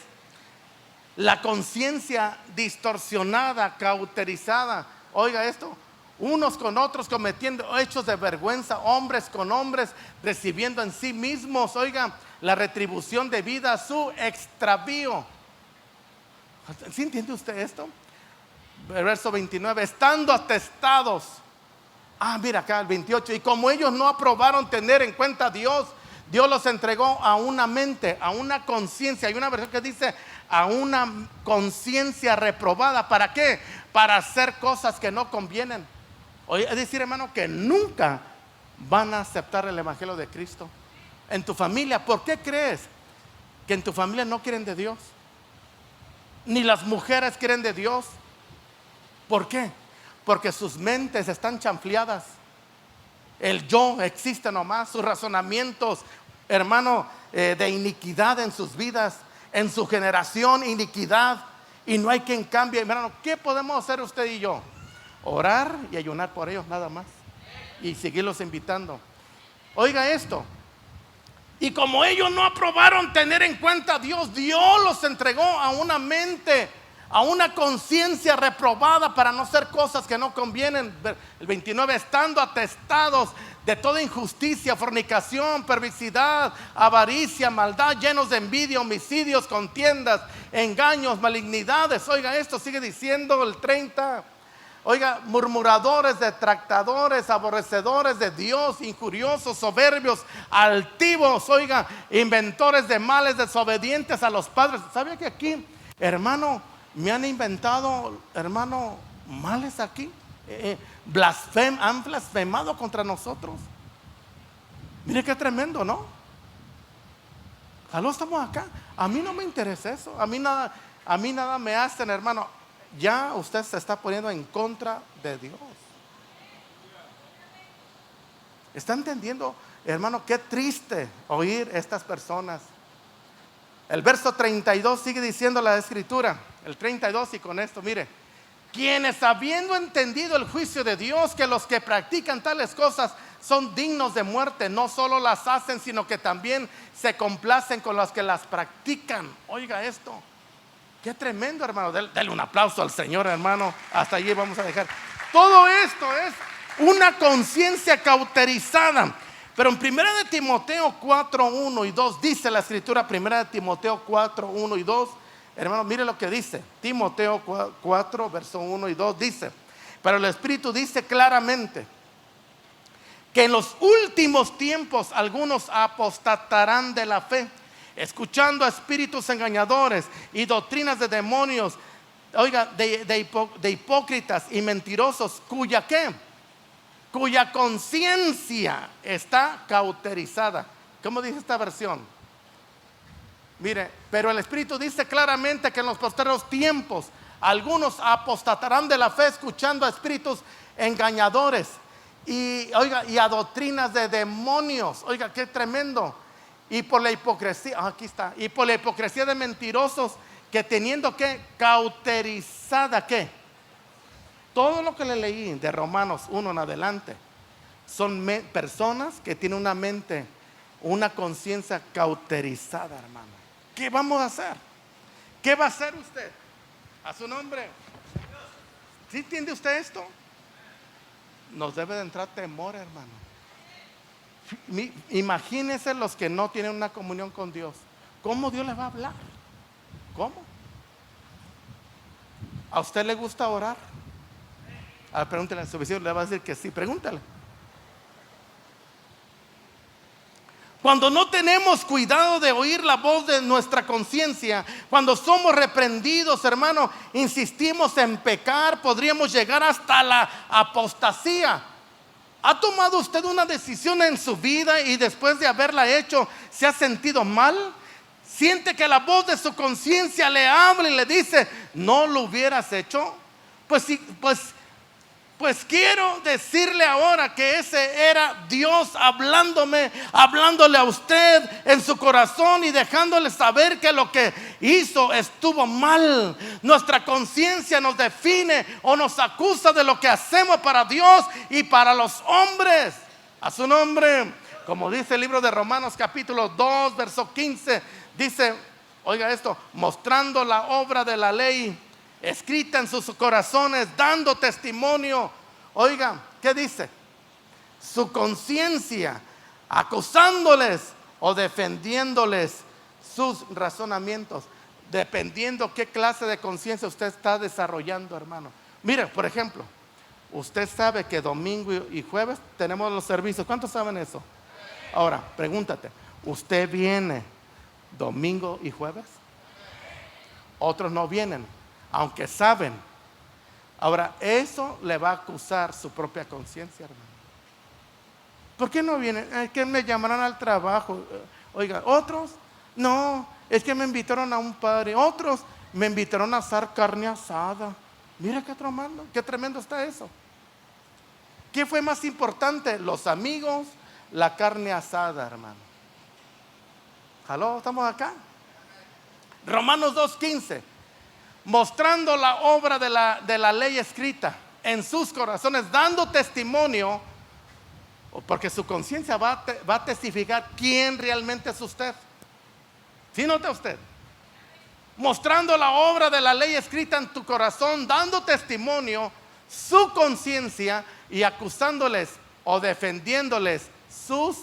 La conciencia distorsionada, cauterizada. Oiga esto, unos con otros cometiendo hechos de vergüenza, hombres con hombres, recibiendo en sí mismos, oiga, la retribución debida a su extravío. ¿Sí entiende usted esto? Verso 29, estando atestados. Mira acá el 28, y como ellos no aprobaron tener en cuenta a Dios, Dios los entregó a una mente, a una conciencia. Hay una versión que dice a una conciencia reprobada. ¿Para qué? Para hacer cosas que no convienen. Oye, es decir, hermano, que nunca van a aceptar el evangelio de Cristo. En tu familia, ¿por qué crees que en tu familia no quieren de Dios? Ni las mujeres quieren de Dios. ¿Por qué? porque sus mentes están chanfleadas. El yo existe nomás, sus razonamientos, hermano, de iniquidad en sus vidas, en su generación, iniquidad, y no hay quien cambie. Hermano, ¿qué podemos hacer usted y yo? Orar y ayunar por ellos nada más, y seguirlos invitando. Oiga esto. Y como ellos no aprobaron tener en cuenta a Dios, Dios los entregó a una mente, a una conciencia reprobada para no hacer cosas que no convienen. El 29, estando atestados de toda injusticia, fornicación, perversidad, avaricia, maldad, llenos de envidia, homicidios, contiendas, engaños, malignidades. Oiga esto, sigue diciendo el 30. Oiga, murmuradores, detractadores, aborrecedores de Dios, injuriosos, soberbios, altivos, oiga, inventores de males, desobedientes a los padres. ¿Sabe que aquí, hermano, me han inventado, hermano, males aquí? Han blasfemado contra nosotros. Mire qué tremendo, ¿no? Aló, estamos acá. A mí no me interesa eso. A mí nada me hacen, hermano. Ya usted se está poniendo en contra de Dios. ¿Está entendiendo, hermano? Qué triste oír estas personas. El verso 32 sigue diciendo la escritura, el 32, y con esto, mire: quienes habiendo entendido el juicio de Dios, que los que practican tales cosas son dignos de muerte, no solo las hacen, sino que también se complacen con los que las practican. Oiga esto. Qué tremendo, hermano. Dale un aplauso al Señor, hermano. Hasta allí vamos a dejar. Todo esto es una conciencia cauterizada. Pero en 1 de Timoteo 4, 1 y 2 dice la escritura, 1 de Timoteo 4, 1 y 2. Hermano, mire lo que dice. Timoteo 4, verso 1 y 2 dice: pero el Espíritu dice claramente que en los últimos tiempos algunos apostatarán de la fe, escuchando a espíritus engañadores y doctrinas de demonios, oiga, de hipócritas y mentirosos, cuya conciencia está cauterizada. ¿Cómo dice esta versión? Mire, pero el Espíritu dice claramente que en los posteriores tiempos algunos apostatarán de la fe, escuchando a espíritus engañadores y a doctrinas de demonios. Oiga, qué tremendo. Y por la hipocresía, aquí está, y por la hipocresía de mentirosos, que teniendo cauterizada, todo lo que le leí de Romanos 1 en adelante, son personas que tienen una mente, una conciencia cauterizada, hermano. ¿Qué vamos a hacer? ¿Qué va a hacer usted? A su nombre. ¿Sí entiende usted esto? Nos debe de entrar temor, hermano. Imagínense los que no tienen una comunión con Dios. ¿Cómo Dios les va a hablar? ¿Cómo? ¿A usted le gusta orar? Pregúntele a su vecino, le va a decir que sí. Pregúntale. Cuando no tenemos cuidado de oír la voz de nuestra conciencia, cuando somos reprendidos, hermano, insistimos en pecar, podríamos llegar hasta la apostasía. ¿Ha tomado usted una decisión en su vida y después de haberla hecho se ha sentido mal? ¿Siente que la voz de su conciencia le habla y le dice: no lo hubieras hecho? Pues quiero decirle ahora que ese era Dios hablándole a usted en su corazón y dejándole saber que lo que hizo estuvo mal. Nuestra conciencia nos define o nos acusa de lo que hacemos para Dios y para los hombres. A su nombre. Como dice el libro de Romanos capítulo 2 verso 15, dice, oiga esto: mostrando la obra de la ley escrita en sus corazones, dando testimonio. Oiga, ¿qué dice? Su conciencia, acusándoles o defendiéndoles sus razonamientos, dependiendo qué clase de conciencia usted está desarrollando, hermano. Mire, por ejemplo, usted sabe que domingo y jueves tenemos los servicios. ¿Cuántos saben eso? Ahora, pregúntate, ¿usted viene domingo y jueves? Otros no vienen, aunque saben. Ahora, eso le va a acusar su propia conciencia, hermano. ¿Por qué no vienen? Es que me llamarán al trabajo. Oiga, otros, no, es que me invitaron a un padre. Otros me invitaron a asar carne asada. Mira qué tremendo está eso. ¿Qué fue más importante? Los amigos, la carne asada, hermano. ¿Aló? ¿Estamos acá? Romanos 2:15, mostrando la obra de la ley escrita en sus corazones, dando testimonio, porque su conciencia va a testificar quién realmente es usted. ¿Sí nota usted? Mostrando la obra de la ley escrita en tu corazón, dando testimonio, su conciencia, y acusándoles o defendiéndoles sus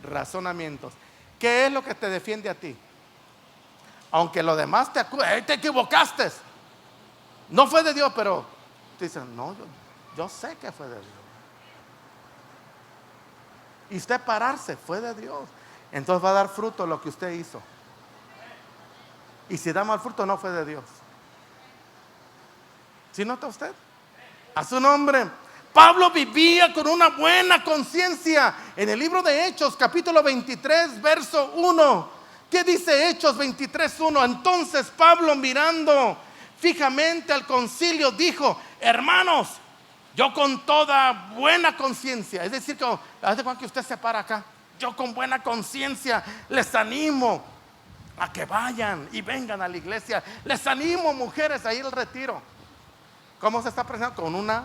razonamientos. ¿Qué es lo que te defiende a ti? Aunque lo demás te acusan, te equivocaste, no fue de Dios, pero te dicen, no, yo sé que fue de Dios. Y usted pararse, fue de Dios. Entonces va a dar fruto lo que usted hizo. Y si da mal fruto, no fue de Dios. ¿Sí nota usted? A su nombre. Pablo vivía con una buena conciencia. En el libro de Hechos, capítulo 23, verso 1. ¿Qué dice Hechos 23:1? Entonces Pablo, mirando fijamente al concilio, dijo: hermanos, yo con toda buena conciencia, es decir, que hace cuando que usted se para acá, yo con buena conciencia les animo a que vayan y vengan a la iglesia. Les animo, mujeres, a ir al retiro. ¿Cómo se está presentando? Con una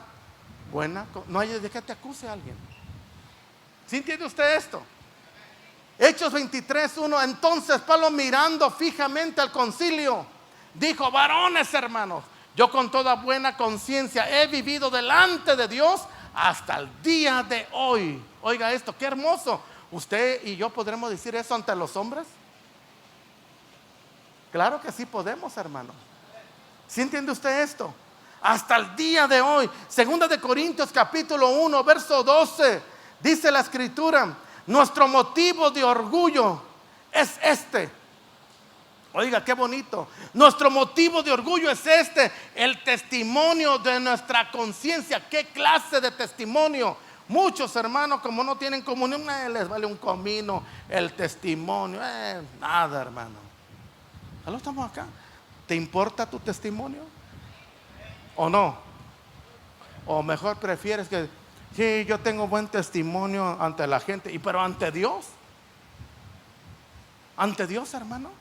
buena, no hay de que te acuse alguien. ¿Sí entiende usted esto? Hechos 23:1. Entonces Pablo, mirando fijamente al concilio, dijo: varones, hermanos, yo con toda buena conciencia he vivido delante de Dios hasta el día de hoy. Oiga esto, qué hermoso. ¿Usted y yo podremos decir eso ante los hombres? Claro que sí podemos, hermano. ¿Sí entiende usted esto? Hasta el día de hoy. Segunda de Corintios capítulo 1, verso 12, dice la escritura: nuestro motivo de orgullo es este. Oiga, qué bonito. Nuestro motivo de orgullo es este: el testimonio de nuestra conciencia. ¿Qué clase de testimonio? Muchos hermanos, como no tienen comunión, les vale un comino el testimonio. Nada, hermano. ¿Aló, estamos acá? ¿Te importa tu testimonio? ¿O no? O mejor prefieres que sí, yo tengo buen testimonio ante la gente, pero ante Dios. Ante Dios, hermano.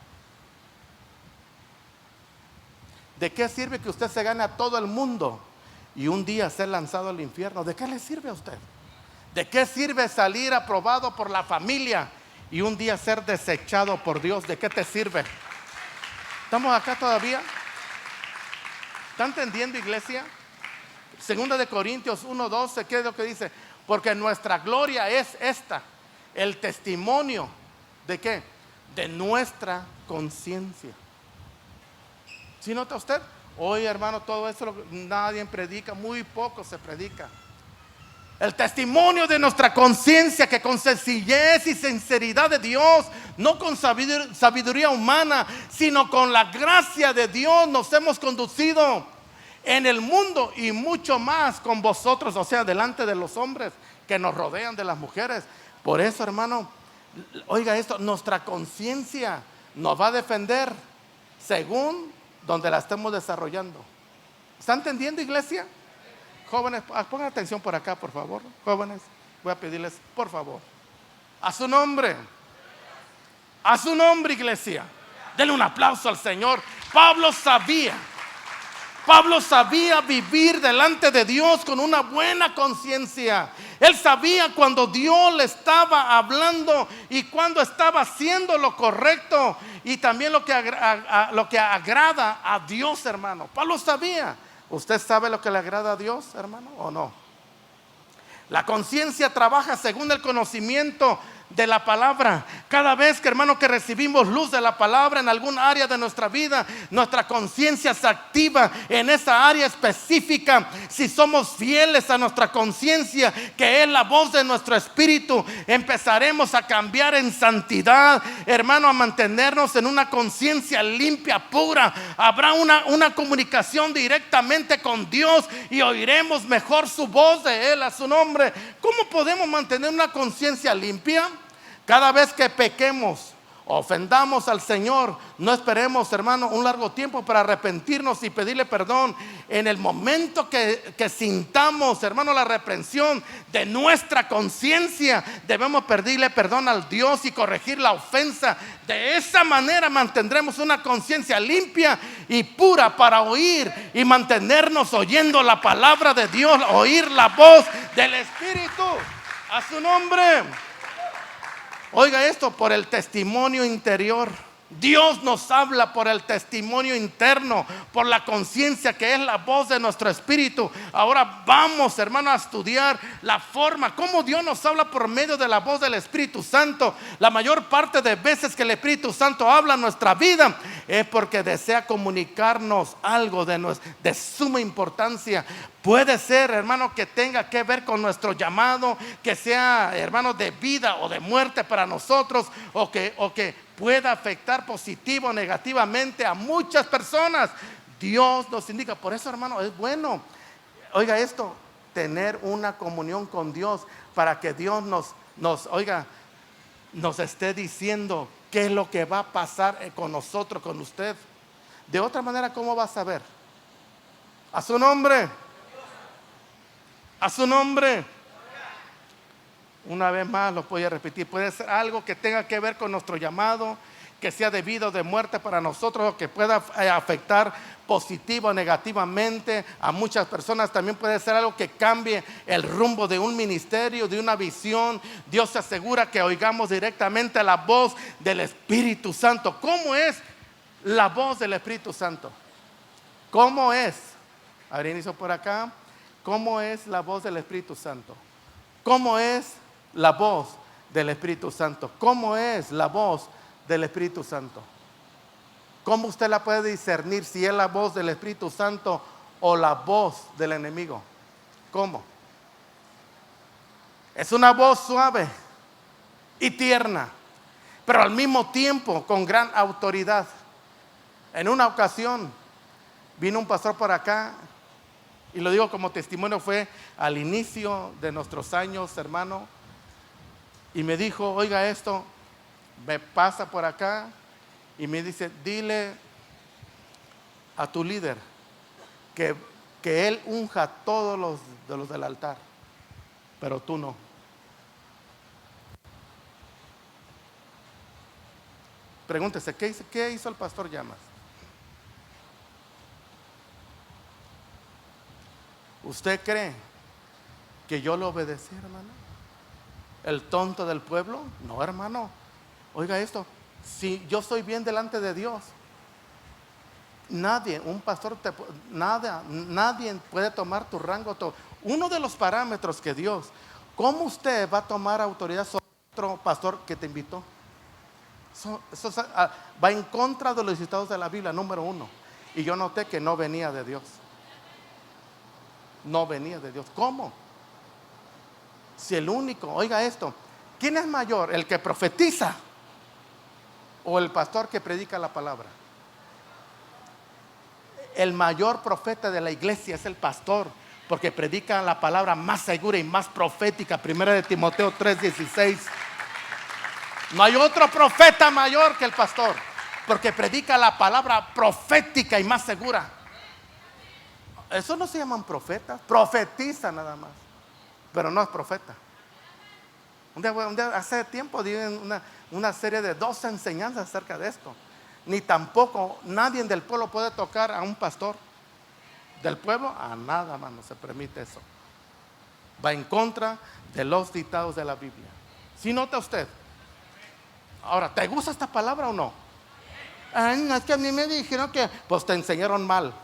¿De qué sirve que usted se gane a todo el mundo y un día ser lanzado al infierno? ¿De qué le sirve a usted? ¿De qué sirve salir aprobado por la familia y un día ser desechado por Dios? ¿De qué te sirve? ¿Estamos acá todavía? ¿Está entendiendo, iglesia? Segunda de Corintios 1:12, ¿qué es lo que dice? Porque nuestra gloria es esta, el testimonio ¿de qué? De nuestra conciencia. ¿Sí nota usted? Hoy, hermano, todo eso nadie predica, muy poco se predica. El testimonio de nuestra conciencia, que con sencillez y sinceridad de Dios, no con sabiduría humana, sino con la gracia de Dios, nos hemos conducido en el mundo y mucho más con vosotros, o sea, delante de los hombres que nos rodean, de las mujeres. Por eso, hermano, oiga esto, nuestra conciencia nos va a defender según donde la estemos desarrollando. ¿Está entendiendo, iglesia? Jóvenes, pongan atención por acá, por favor. Jóvenes, voy a pedirles, por favor, a su nombre, iglesia, denle un aplauso al Señor. Pablo sabía vivir delante de Dios con una buena conciencia. Él sabía cuando Dios le estaba hablando y cuando estaba haciendo lo correcto, y también lo que agrada a Dios, hermano. Pablo sabía. ¿Usted sabe lo que le agrada a Dios, hermano, o no? La conciencia trabaja según el conocimiento de la palabra. Cada vez que, hermano, que recibimos luz de la palabra en algún área de nuestra vida, nuestra conciencia se activa en esa área específica. Si somos fieles a nuestra conciencia, que es la voz de nuestro espíritu, empezaremos a cambiar en santidad, hermano, a mantenernos en una conciencia limpia, pura. Habrá una comunicación directamente con Dios y oiremos mejor su voz de Él, a su nombre. ¿Cómo podemos mantener una conciencia limpia? Cada vez que pequemos ofendamos al Señor, no esperemos, hermano, un largo tiempo para arrepentirnos y pedirle perdón. En el momento que sintamos, hermano, la reprensión de nuestra conciencia, debemos pedirle perdón al Dios y corregir la ofensa. De esa manera mantendremos una conciencia limpia y pura para oír y mantenernos oyendo la palabra de Dios, oír la voz del Espíritu. A su nombre. Oiga esto, por el testimonio interior. Dios nos habla por el testimonio interno, por la conciencia que es la voz de nuestro espíritu. Ahora vamos, hermano, a estudiar la forma como Dios nos habla por medio de la voz del Espíritu Santo. La mayor parte de veces que el Espíritu Santo habla en nuestra vida es porque desea comunicarnos algo de suma importancia. Puede ser, hermano, que tenga que ver con nuestro llamado, que sea, hermano, de vida o de muerte para nosotros, o que pueda afectar positivo o negativamente a muchas personas. Dios nos indica. Por eso, hermano, es bueno, oiga esto, tener una comunión con Dios, para que Dios nos esté diciendo qué es lo que va a pasar con nosotros, con usted. De otra manera, ¿cómo va a saber? A su nombre. A su nombre. Una vez más lo voy a repetir. Puede ser algo que tenga que ver con nuestro llamado, que sea de vida o de muerte para nosotros, o que pueda afectar positivo o negativamente a muchas personas. También puede ser algo que cambie el rumbo de un ministerio, de una visión. Dios se asegura que oigamos directamente la voz del Espíritu Santo. ¿Cómo es la voz del Espíritu Santo? ¿Cómo es? A ver, inicio por acá. ¿Cómo es la voz del Espíritu Santo? ¿Cómo es la voz del Espíritu Santo? ¿Cómo es la voz del Espíritu Santo? ¿Cómo usted la puede discernir si es la voz del Espíritu Santo o la voz del enemigo? ¿Cómo? Es una voz suave y tierna, pero al mismo tiempo con gran autoridad. En una ocasión vino un pastor por acá, y lo digo como testimonio, fue al inicio de nuestros años, hermano, y me dijo, oiga esto, me pasa por acá y me dice, dile a tu líder que él unja a todos los del altar, pero tú no. Pregúntese, ¿qué hizo el pastor Llamas? ¿Usted cree que yo le obedecí, hermano? ¿El tonto del pueblo? No, hermano. Oiga esto, si yo estoy bien delante de Dios, nadie, un pastor, nadie puede tomar tu rango. Uno de los parámetros que Dios, ¿cómo usted va a tomar autoridad sobre otro pastor que te invitó? Eso va en contra de los citados de la Biblia, número uno. Y yo noté que no venía de Dios. No venía de Dios. ¿Cómo? Si el único, oiga esto, ¿quién es mayor? ¿El que profetiza o el pastor que predica la palabra? El mayor profeta de la iglesia es el pastor, porque predica la palabra más segura y más profética. Primera de Timoteo 3:16. No hay otro profeta mayor que el pastor, porque predica la palabra profética y más segura. Eso no se llaman profetas, profetiza nada más, pero no es profeta. Un día hace tiempo di una serie de 12 enseñanzas acerca de esto. Ni tampoco nadie del pueblo puede tocar a un pastor del pueblo, a nada más, no se permite eso. Va en contra de los dictados de la Biblia. ¿Sí nota usted? Ahora, ¿te gusta esta palabra o no? Ay, no, es que a mí me dijeron que, pues te enseñaron mal.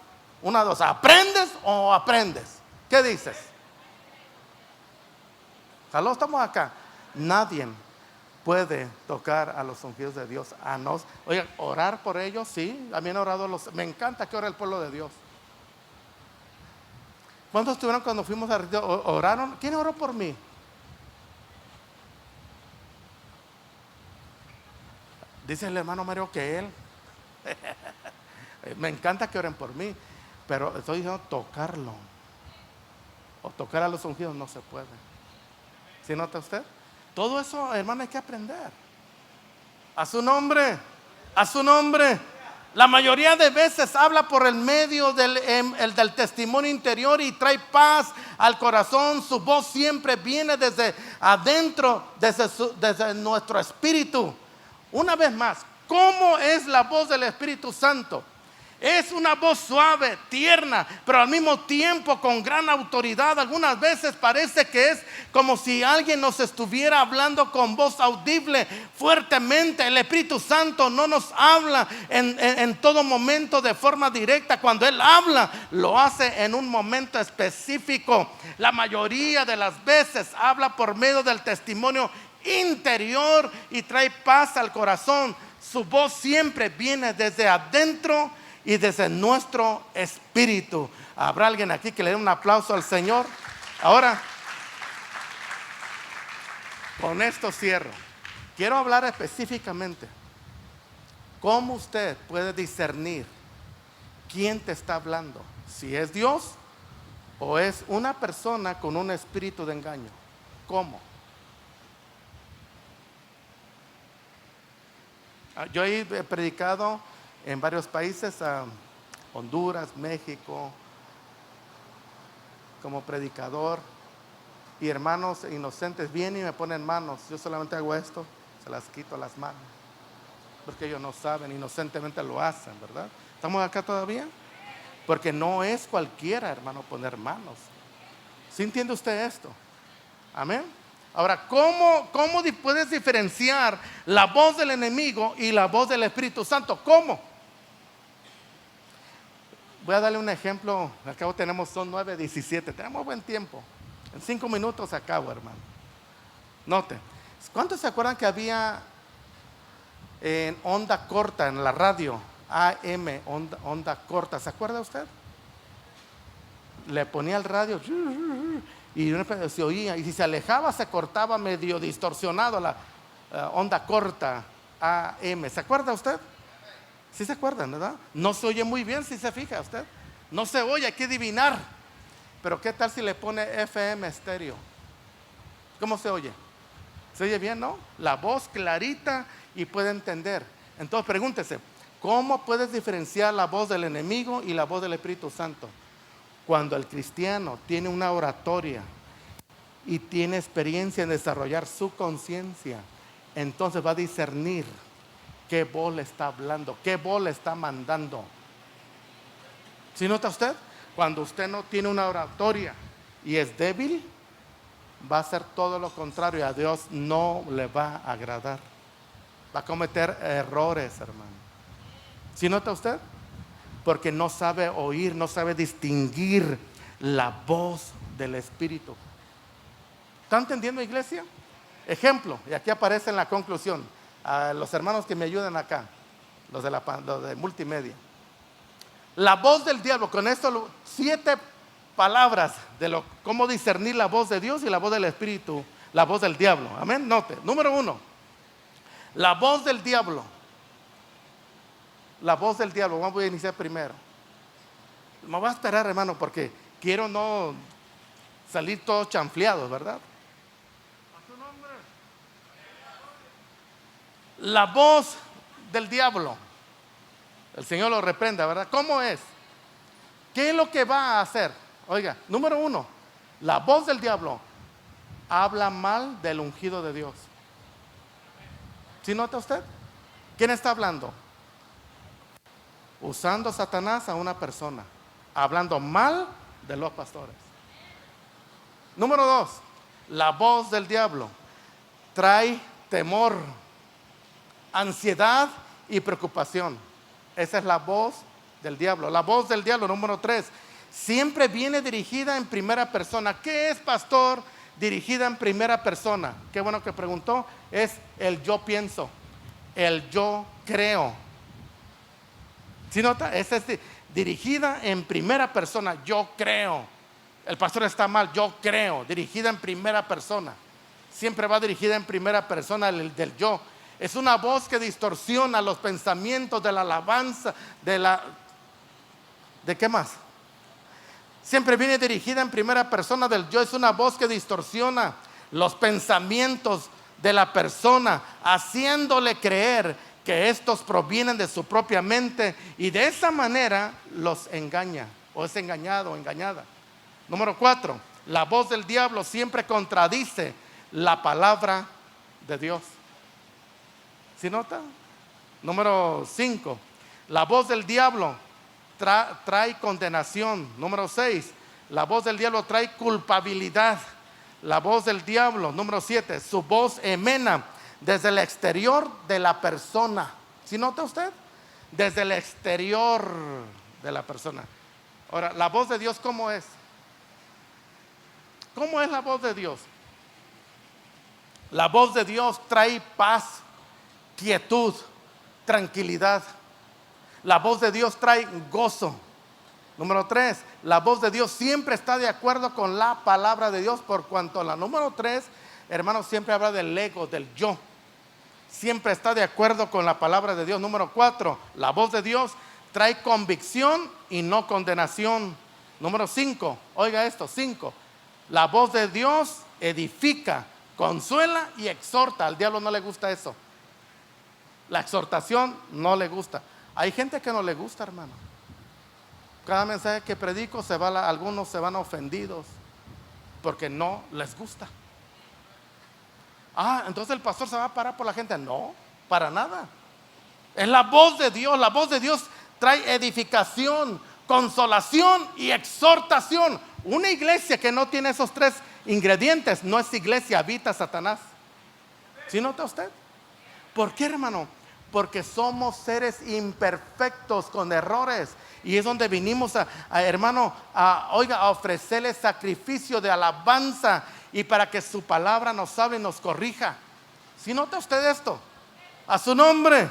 Una de dos, ¿aprendes o aprendes? ¿Qué dices? ¿Aló? Estamos acá. Nadie puede tocar a los ungidos de Dios. Oiga, orar por ellos, sí. A mí han orado me encanta que ore el pueblo de Dios. ¿Cuántos estuvieron cuando fuimos a retiro? ¿Oraron? ¿Quién oró por mí? Dice el hermano Mario que él. Me encanta que oren por mí, pero estoy diciendo tocarlo o tocar a los ungidos no se puede. ¿Sí nota usted? Todo eso, hermano, hay que aprender. A su nombre, a su nombre. La mayoría de veces habla por el medio del testimonio interior y trae paz al corazón. Su voz siempre viene desde adentro, desde nuestro espíritu. Una vez más, ¿cómo es la voz del Espíritu Santo? Es una voz suave, tierna, pero al mismo tiempo con gran autoridad. Algunas veces parece que es como si alguien nos estuviera hablando con voz audible, fuertemente. El Espíritu Santo no nos habla en todo momento de forma directa. Cuando Él habla, lo hace en un momento específico. La mayoría de las veces habla por medio del testimonio interior y trae paz al corazón. Su voz siempre viene desde adentro y desde nuestro espíritu. ¿Habrá alguien aquí que le dé un aplauso al Señor? Ahora, con esto cierro. Quiero hablar específicamente cómo usted puede discernir quién te está hablando, si es Dios o es una persona con un espíritu de engaño. ¿Cómo? Yo he predicado en varios países, Honduras, México, como predicador, y hermanos inocentes vienen y me ponen manos. Yo solamente hago esto, se las quito las manos, porque ellos no saben, inocentemente lo hacen, ¿verdad? ¿Estamos acá todavía? Porque no es cualquiera, hermano, poner manos. ¿Sí entiende usted esto? Amén. Ahora, ¿cómo puedes diferenciar la voz del enemigo y la voz del Espíritu Santo? ¿Cómo? Voy a darle un ejemplo. Acabo son 9:17. Tenemos buen tiempo. En 5 minutos acabo, hermano. Note. ¿Cuántos se acuerdan que había en onda corta en la radio? AM, onda corta. ¿Se acuerda usted? Le ponía el radio y se oía. Y si se alejaba, se cortaba medio distorsionado la onda corta AM. ¿Se acuerda usted? ¿Sí se acuerdan, verdad? No se oye muy bien, si se fija usted. No se oye, hay que adivinar. Pero ¿qué tal si le pone FM estéreo? ¿Cómo se oye? ¿Se oye bien, no? La voz clarita y puede entender. Entonces pregúntese, ¿cómo puedes diferenciar la voz del enemigo y la voz del Espíritu Santo? Cuando el cristiano tiene una oratoria y tiene experiencia en desarrollar su conciencia, entonces va a discernir qué voz le está hablando, qué voz le está mandando. ¿Sí nota usted? Cuando usted no tiene una oratoria y es débil, va a hacer todo lo contrario. A Dios no le va a agradar. Va a cometer errores, hermano. ¿Sí nota usted? Porque no sabe oír, no sabe distinguir la voz del Espíritu. ¿Está entendiendo, iglesia? Ejemplo, y aquí aparece en la conclusión. A los hermanos que me ayudan acá, los de multimedia. La voz del diablo, con esto 7 palabras de cómo discernir la voz de Dios y la voz del Espíritu, la voz del diablo. Amén. Note, número 1, la voz del diablo. La voz del diablo. Vamos a iniciar primero. Me voy a esperar, hermano, porque quiero no salir todos chanfleados, ¿verdad? La voz del diablo. El Señor lo reprenda, ¿verdad? ¿Cómo es? ¿Qué es lo que va a hacer? Oiga, número 1, la voz del diablo habla mal del ungido de Dios. ¿Sí nota usted? ¿Quién está hablando? Usando Satanás a una persona, hablando mal de los pastores. Número 2, la voz del diablo trae temor, ansiedad y preocupación. Esa es la voz del diablo. La voz del diablo, número 3, siempre viene dirigida en primera persona. ¿Qué es, pastor? Dirigida en primera persona. Qué bueno que preguntó. Es el yo pienso, el yo creo. ¿Sí nota? Esa es dirigida en primera persona. Yo creo. El pastor está mal. Yo creo. Dirigida en primera persona. Siempre va dirigida en primera persona del yo. Es una voz que distorsiona los pensamientos de la alabanza, ¿de qué más? Siempre viene dirigida en primera persona del yo. Es una voz que distorsiona los pensamientos de la persona, haciéndole creer que estos provienen de su propia mente, y de esa manera los engaña, o es engañado o engañada. Número 4, la voz del diablo siempre contradice la palabra de Dios. ¿Sí nota? Número 5, la voz del diablo trae condenación. Número 6, la voz del diablo trae culpabilidad. La voz del diablo, número 7, su voz emana desde el exterior de la persona. ¿Sí nota usted? Desde el exterior de la persona. Ahora, la voz de Dios, ¿cómo es? ¿Cómo es la voz de Dios? La voz de Dios trae paz, quietud, tranquilidad. La voz de Dios trae gozo. Número 3, la voz de Dios siempre está de acuerdo con la palabra de Dios, por cuanto la número 3, hermanos, siempre habla del ego, del yo. Siempre está de acuerdo con la palabra de Dios. Número 4, la voz de Dios trae convicción y no condenación. Número 5, oiga esto, 5, la voz de Dios edifica, consuela y exhorta. Al diablo no le gusta eso. La exhortación no le gusta. Hay gente que no le gusta, hermano. Cada mensaje que predico algunos se van ofendidos porque no les gusta. Entonces el pastor se va a parar por la gente. No, para nada. Es la voz de Dios. La voz de Dios trae edificación, consolación y exhortación. Una iglesia que no tiene esos 3 ingredientes no es iglesia, habita Satanás. ¿Sí nota usted? ¿Por qué, hermano? Porque somos seres imperfectos con errores, y es donde vinimos hermano, a ofrecerle sacrificio de alabanza, y para que su palabra nos hable y nos corrija. ¿Sí nota usted esto? A su nombre.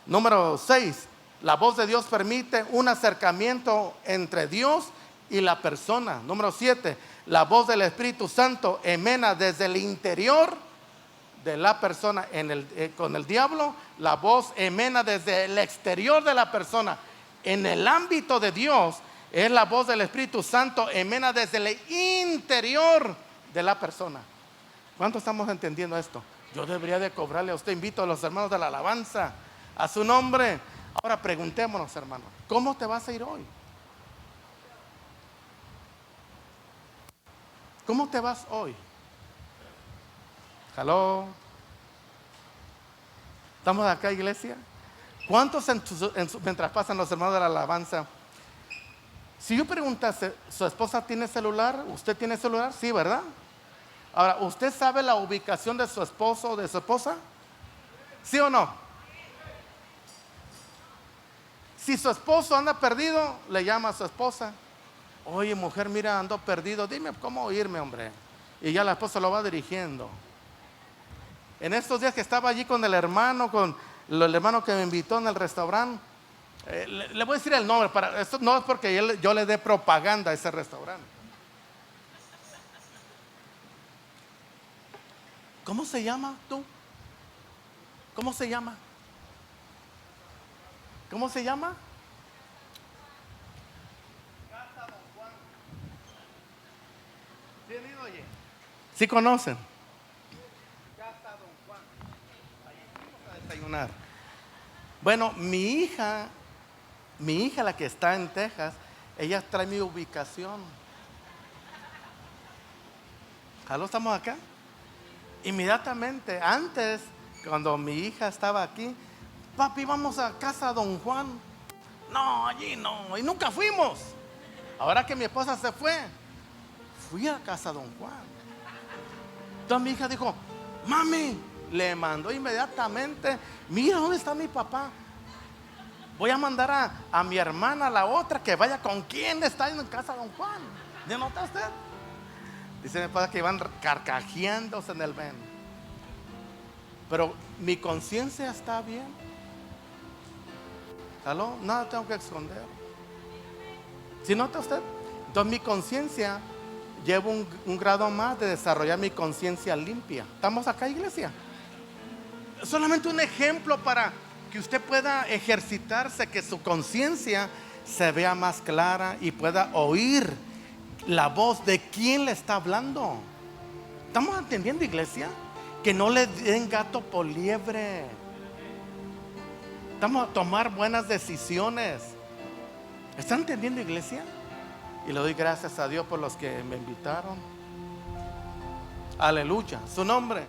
Número 6, la voz de Dios permite un acercamiento entre Dios y la persona. Número 7, la voz del Espíritu Santo emana desde el interior de la persona. Con el diablo, la voz emana desde el exterior de la persona. En el ámbito de Dios, es la voz del Espíritu Santo emana desde el interior de la persona. ¿Cuánto estamos entendiendo esto? Yo debería de cobrarle a usted. Invito a los hermanos de la alabanza a su nombre. Ahora preguntémonos, hermano, ¿cómo te vas a ir hoy? ¿Cómo te vas hoy? ¿Aló? ¿Estamos acá, iglesia? ¿Cuántos mientras pasan los hermanos de la alabanza? Si yo preguntase, ¿su esposa tiene celular? ¿Usted tiene celular? Sí, ¿verdad? Ahora, ¿usted sabe la ubicación de su esposo o de su esposa? ¿Sí o no? Si su esposo anda perdido, le llama a su esposa. Oye, mujer, mira, ando perdido, dime cómo irme, hombre. Y ya la esposa lo va dirigiendo. En estos días que estaba allí con el hermano que me invitó en el restaurante, le voy a decir el nombre, esto no es porque yo le dé propaganda a ese restaurante. ¿Cómo se llama tú? ¿Cómo se llama? ¿Cómo se llama? Casa Don Juan. ¿Sí han ido, oye? ¿Sí conocen? Casa Don Juan. Ahí fuimos a desayunar. Bueno, mi hija, la que está en Texas, ella trae mi ubicación. ¿Aló, estamos acá? Inmediatamente, antes, cuando mi hija estaba aquí, papi, vamos a casa Don Juan. No, allí no, y nunca fuimos. Ahora que mi esposa se fue, fui a casa Don Juan. Entonces mi hija dijo, mami, le mandó inmediatamente, mira dónde está mi papá. Voy a mandar a mi hermana, la otra, que vaya con quien está en casa Don Juan. ¿Ya nota usted? Dice mi esposa que iban carcajeándose en el ven. Pero mi conciencia está bien. ¿Aló? Nada tengo que esconder. ¿Sí nota usted? Entonces mi conciencia, llevo un grado más de desarrollar mi conciencia limpia. ¿Estamos acá, iglesia? Solamente un ejemplo para que usted pueda ejercitarse, que su conciencia se vea más clara y pueda oír la voz de quién le está hablando. ¿Estamos entendiendo, iglesia? Que no le den gato por liebre. Estamos a tomar buenas decisiones. ¿Están entendiendo, iglesia? Y le doy gracias a Dios por los que me invitaron. Aleluya, su nombre.